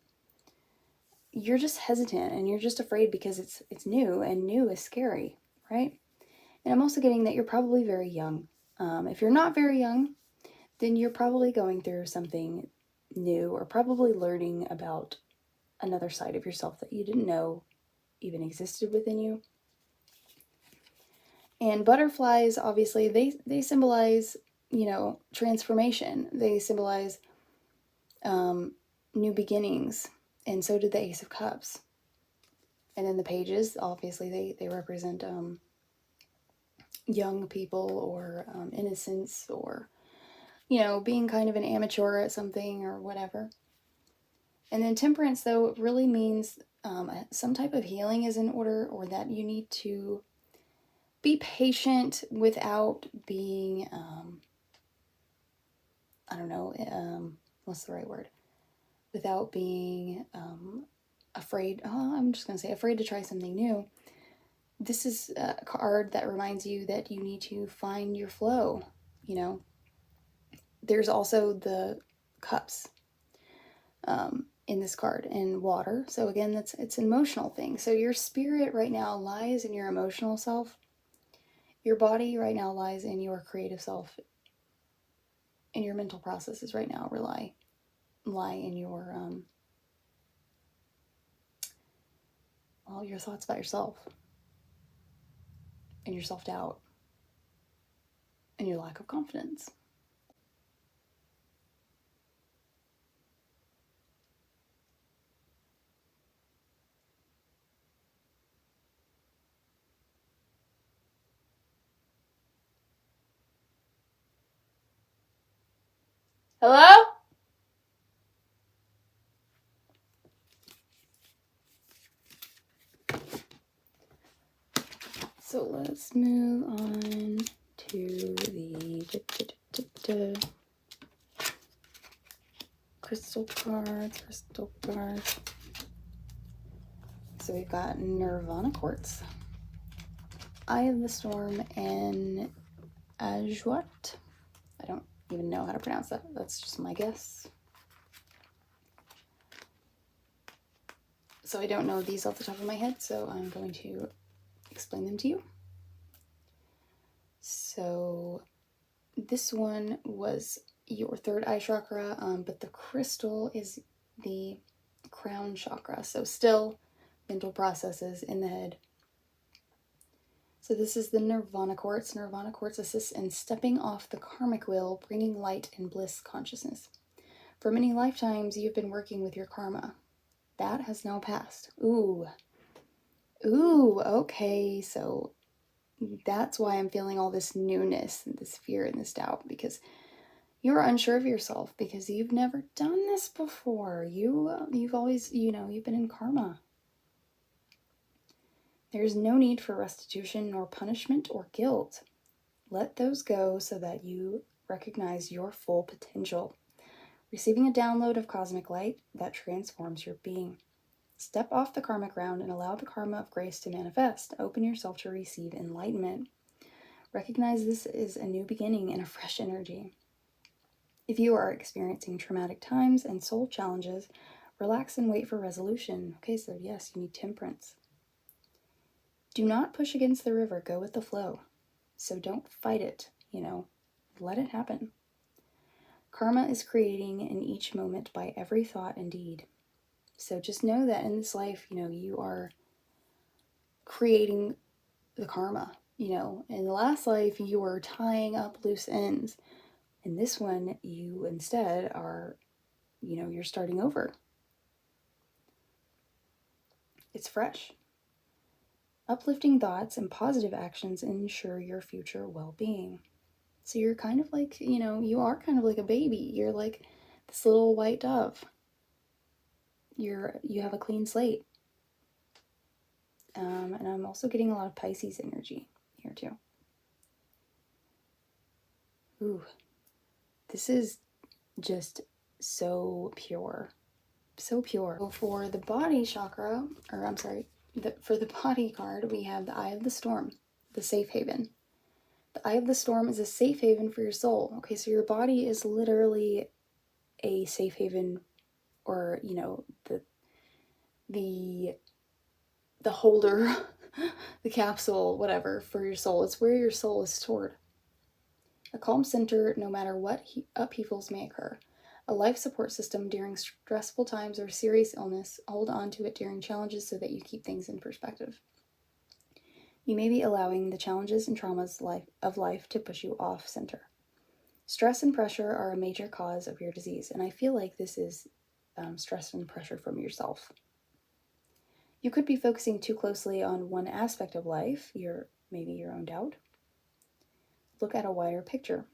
You're just hesitant and you're just afraid because it's new, and new is scary, right? And I'm also getting that you're probably very young. If you're not very young, then you're probably going through something new, or probably learning about another side of yourself that you didn't know even existed within you. And butterflies, obviously, they symbolize, you know, transformation. They symbolize new beginnings, and so did the Ace of Cups. And then the pages, obviously, they represent young people, or innocence, or, you know, being kind of an amateur at something or whatever. And then Temperance, though, really means some type of healing is in order, or that you need to be patient without being, I don't know, what's the right word? Without being afraid, I'm just going to say afraid to try something new. This is a card that reminds you that you need to find your flow, you know. There's also the cups in this card, and water. So again, it's an emotional thing. So your spirit right now lies in your emotional self. Your body right now lies in your creative self. And your mental processes right now lie in your all your thoughts about yourself, and your self-doubt, and your lack of confidence. Hello? So let's move on to the crystal cards. So we've got Nirvana Quartz. Eye of the Storm and Ajuat. I don't even know how to pronounce that. That's just my guess. So I don't know these off the top of my head, so I'm going to explain them to you. So this one was your third eye chakra, but the crystal is the crown chakra. So still mental processes in the head. So this is the Nirvana Quartz. Nirvana Quartz assists in stepping off the karmic wheel, bringing light and bliss consciousness. For many lifetimes, you've been working with your karma. That has now passed. Ooh, okay, so that's why I'm feeling all this newness and this fear and this doubt, because you're unsure of yourself because you've never done this before. You've always, you've been in karma. There's no need for restitution nor punishment or guilt. Let those go so that you recognize your full potential, receiving a download of cosmic light that transforms your being. Step off the karmic ground and allow the karma of grace to manifest. Open yourself to receive enlightenment. Recognize this is a new beginning and a fresh energy. If you are experiencing traumatic times and soul challenges, relax and wait for resolution. Okay, so yes, you need temperance. Do not push against the river, go with the flow. So don't fight it, let it happen. Karma is creating in each moment by every thought and deed. So just know that in this life, you are creating the karma. In the last life, you were tying up loose ends. In this one, you instead are, you're starting over. It's fresh. Uplifting thoughts and positive actions ensure your future well-being. So you're kind of like, you are kind of like a baby. You're like this little white dove. You have a clean slate. And I'm also getting a lot of Pisces energy here too. Ooh, this is just so pure. So pure. So for the body chakra, for the body card, we have the Eye of the Storm, the safe haven. The Eye of the Storm is a safe haven for your soul. Okay, so your body is literally a safe haven, or the holder, the capsule, whatever, for your soul. It's where your soul is stored. A calm center no matter what upheavals may occur. A life support system during stressful times or serious illness. Hold on to it during challenges so that you keep things in perspective. You may be allowing the challenges and traumas of life to push you off center. Stress and pressure are a major cause of your disease, and I feel like this is stress and pressure from yourself. You could be focusing too closely on one aspect of life, maybe your own doubt. Look at a wider picture.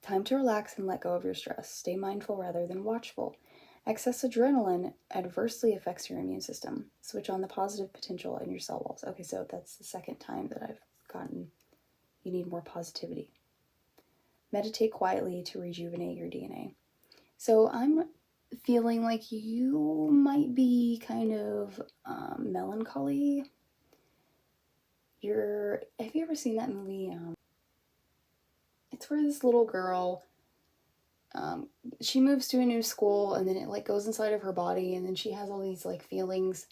Time to relax and let go of your stress. Stay mindful rather than watchful. Excess adrenaline adversely affects your immune system. Switch on the positive potential in your cell walls. Okay, so that's the second time that I've gotten, you need more positivity. Meditate quietly to rejuvenate your DNA. So I'm feeling like you might be kind of melancholy. Have you ever seen that movie? It's where this little girl, she moves to a new school, and then it like goes inside of her body, and then she has all these like feelings.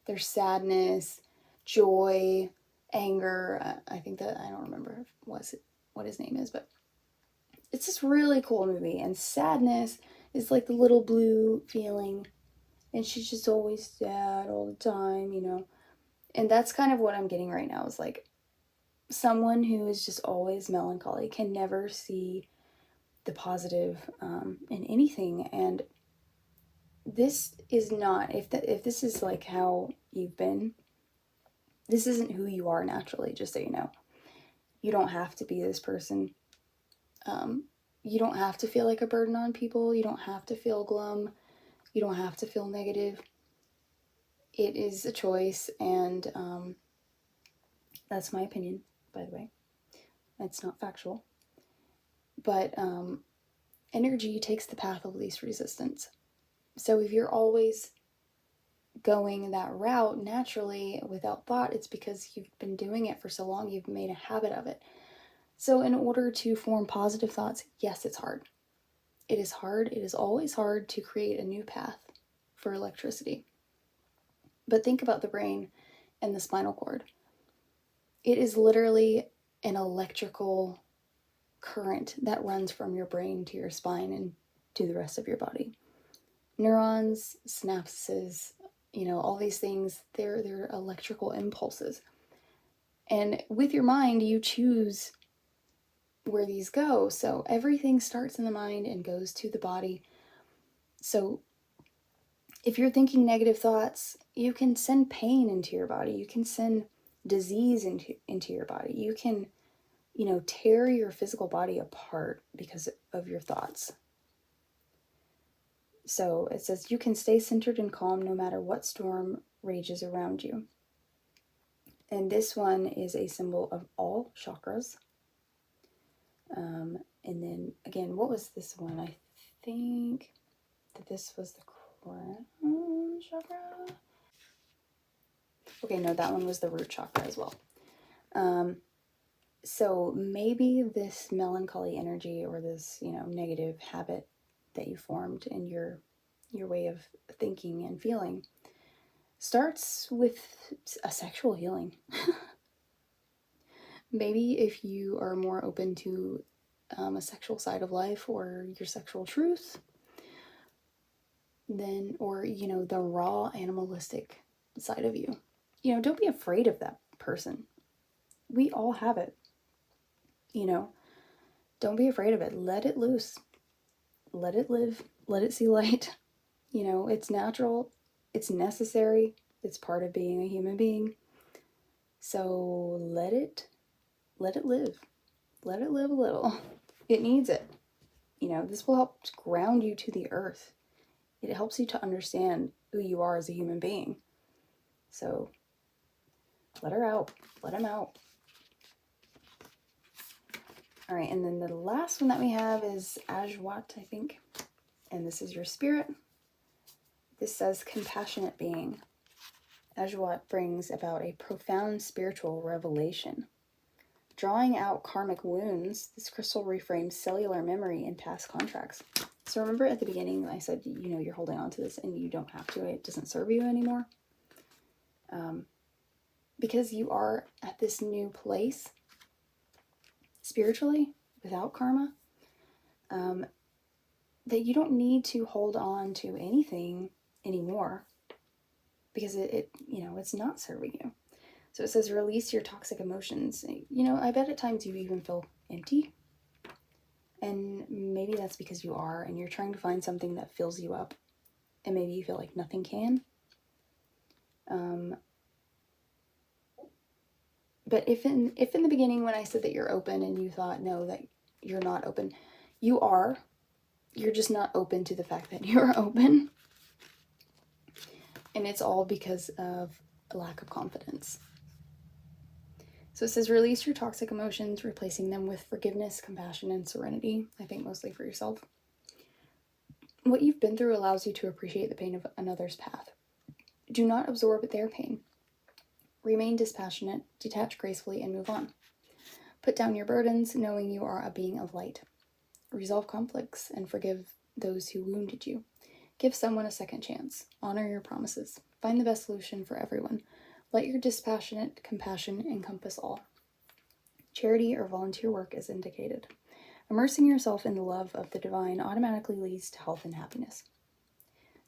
There's sadness, joy, anger. I don't remember what his name is, but it's this really cool movie. And sadness is like the little blue feeling, and she's just always sad all the time, And that's kind of what I'm getting right now, is like someone who is just always melancholy, can never see the positive in anything. And this is not, if this is like how you've been, this isn't who you are naturally, just so you know. You don't have to be this person. You don't have to feel like a burden on people. You don't have to feel glum. You don't have to feel negative. It is a choice, and that's my opinion, by the way. It's not factual. But energy takes the path of least resistance. So if you're always going that route naturally without thought, it's because you've been doing it for so long, you've made a habit of it. So in order to form positive thoughts, yes, it's hard. It is hard. It is always hard to create a new path for electricity. But think about the brain and the spinal cord. It is literally an electrical current that runs from your brain to your spine and to the rest of your body. Neurons, synapses, all these things, they're electrical impulses. And with your mind, you choose where these go. So everything starts in the mind and goes to the body. So if you're thinking negative thoughts, you can send pain into your body. You can send disease into your body. You can, tear your physical body apart because of your thoughts. So it says you can stay centered and calm no matter what storm rages around you. And this one is a symbol of all chakras. And then again, what was this one? I think that this was the crown chakra. Okay, no, that one was the root chakra as well. So maybe this melancholy energy or this, negative habit that you formed in your way of thinking and feeling starts with a sexual healing. Maybe if you are more open to a sexual side of life or your sexual truth, then, or, the raw animalistic side of you, don't be afraid of that person. We all have it, don't be afraid of it. Let it loose, let it live, let it see light. It's natural, it's necessary, it's part of being a human being. So let it live. Let it live a little. It needs it. This will help ground you to the earth. It helps you to understand who you are as a human being. So let her out. Let him out. All right, and then the last one that we have is Ajwat, I think. And this is your spirit. This says compassionate being. Ajwat brings about a profound spiritual revelation. Drawing out karmic wounds, this crystal reframes cellular memory and past contracts. So remember at the beginning, I said, you're holding on to this and you don't have to. It doesn't serve you anymore. Because you are at this new place, spiritually, without karma, that you don't need to hold on to anything anymore because it's not serving you. So it says release your toxic emotions. I bet at times you even feel empty. And maybe that's because you are, and you're trying to find something that fills you up. And maybe you feel like nothing can. But if in the beginning when I said that you're open and you thought, no, that you're not open, you are. You're just not open to the fact that you're open. And it's all because of a lack of confidence. So it says release your toxic emotions, replacing them with forgiveness, compassion, and serenity. I think mostly for yourself. What you've been through allows you to appreciate the pain of another's path. Do not absorb their pain. Remain dispassionate, detach gracefully, and move on. Put down your burdens, knowing you are a being of light. Resolve conflicts and forgive those who wounded you. Give someone a second chance. Honor your promises. Find the best solution for everyone. Let your dispassionate compassion encompass all. Charity or volunteer work is indicated. Immersing yourself in the love of the divine automatically leads to health and happiness.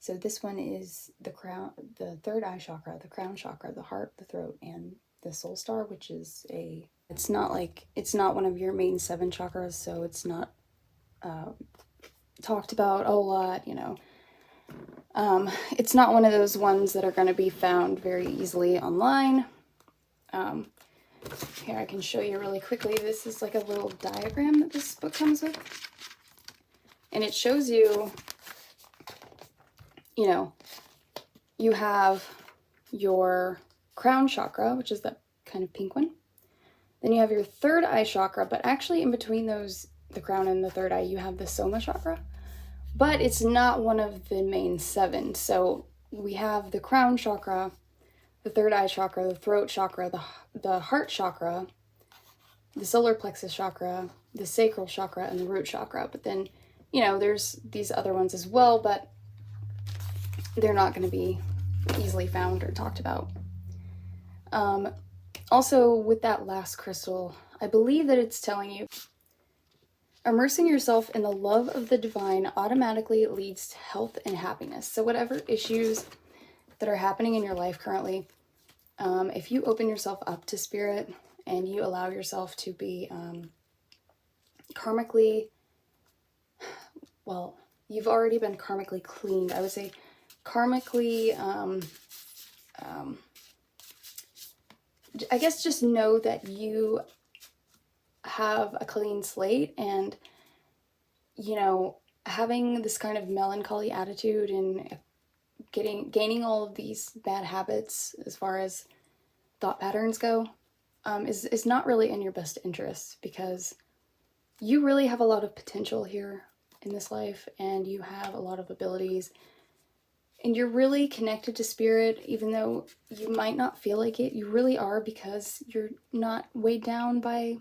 So this one is the crown, the third eye chakra, the crown chakra, the heart, the throat, and the soul star, which is it's not one of your main 7 chakras, so it's not talked about a lot, It's not one of those ones that are going to be found very easily online. Here, I can show you really quickly. This is like a little diagram that this book comes with. And it shows you, you have your crown chakra, which is that kind of pink one. Then you have your third eye chakra, but actually in between those, the crown and the third eye, you have the soma chakra. But it's not one of the main 7. So we have the crown chakra, the third eye chakra, the throat chakra, the heart chakra, the solar plexus chakra, the sacral chakra, and the root chakra. But then, you know, there's these other ones as well, but they're not going to be easily found or talked about. Also, with that last crystal, I believe that it's telling you immersing yourself in the love of the divine automatically leads to health and happiness. So whatever issues that are happening in your life currently, if you open yourself up to spirit and you allow yourself to be karmically, well, you've already been karmically cleaned. I would say karmically, I guess just know that you have a clean slate, and, you know, having this kind of melancholy attitude and gaining all of these bad habits as far as thought patterns go is not really in your best interest, because you really have a lot of potential here in this life, and you have a lot of abilities, and you're really connected to spirit. Even though you might not feel like it, you really are, because you're not weighed down by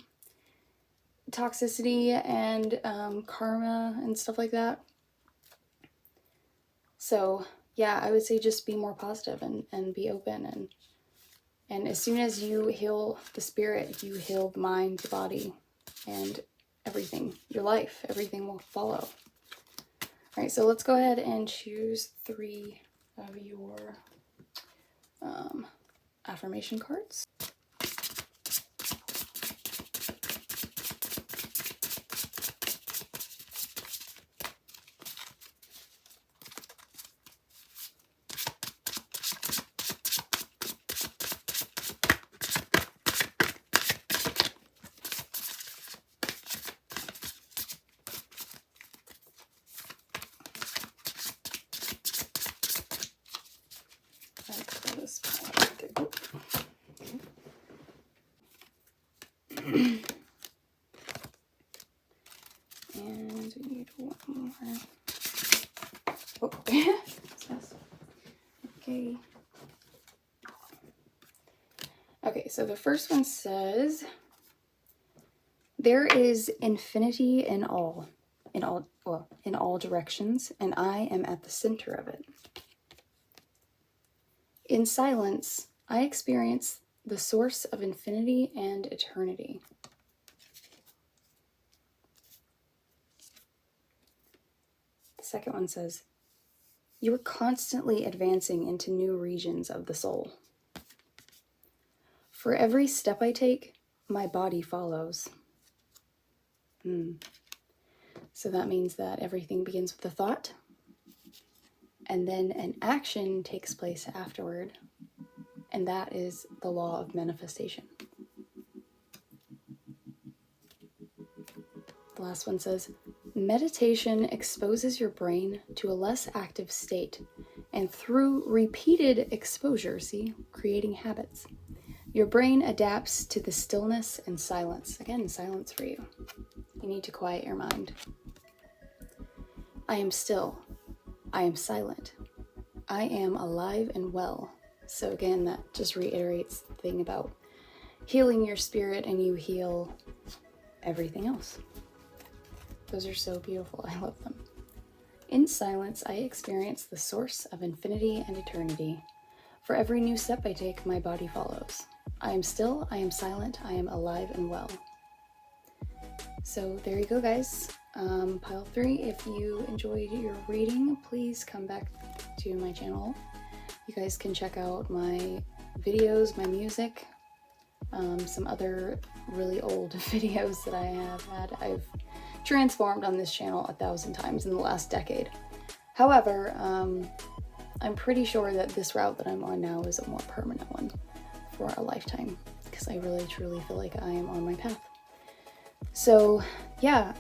toxicity and karma and stuff like that. So yeah, I would say just be more positive and be open, and as soon as you heal the spirit, you heal the mind, the body, and everything, your life, everything will follow. All right, so let's go ahead and choose 3 of your affirmation cards. And we need one more. Oh, okay. Okay, so the first one says, there is infinity in all directions, and I am at the center of it. In silence, I experience the source of infinity and eternity. The second one says, you are constantly advancing into new regions of the soul. For every step I take, my body follows. So that means that everything begins with a thought, and then an action takes place afterward, and that is the law of manifestation. The last one says, meditation exposes your brain to a less active state, and through repeated exposure, creating habits, your brain adapts to the stillness and silence. Again, silence for you. You need to quiet your mind. I am still. I am silent. I am alive and well. So again, that just reiterates the thing about healing your spirit, and you heal everything else. Those are so beautiful. I love them. In silence, I experience the source of infinity and eternity. For every new step I take, my body follows. I am still, I am silent, I am alive and well. So there you go, guys. Pile 3, if you enjoyed your reading, please come back to my channel. You guys can check out my videos, my music, some other really old videos that I have had. I've transformed on this channel 1,000 times in the last decade. However, I'm pretty sure that this route that I'm on now is a more permanent one for a lifetime, because I really truly feel like I am on my path. So yeah,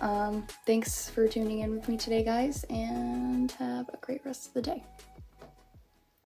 thanks for tuning in with me today, guys, and have a great rest of the day.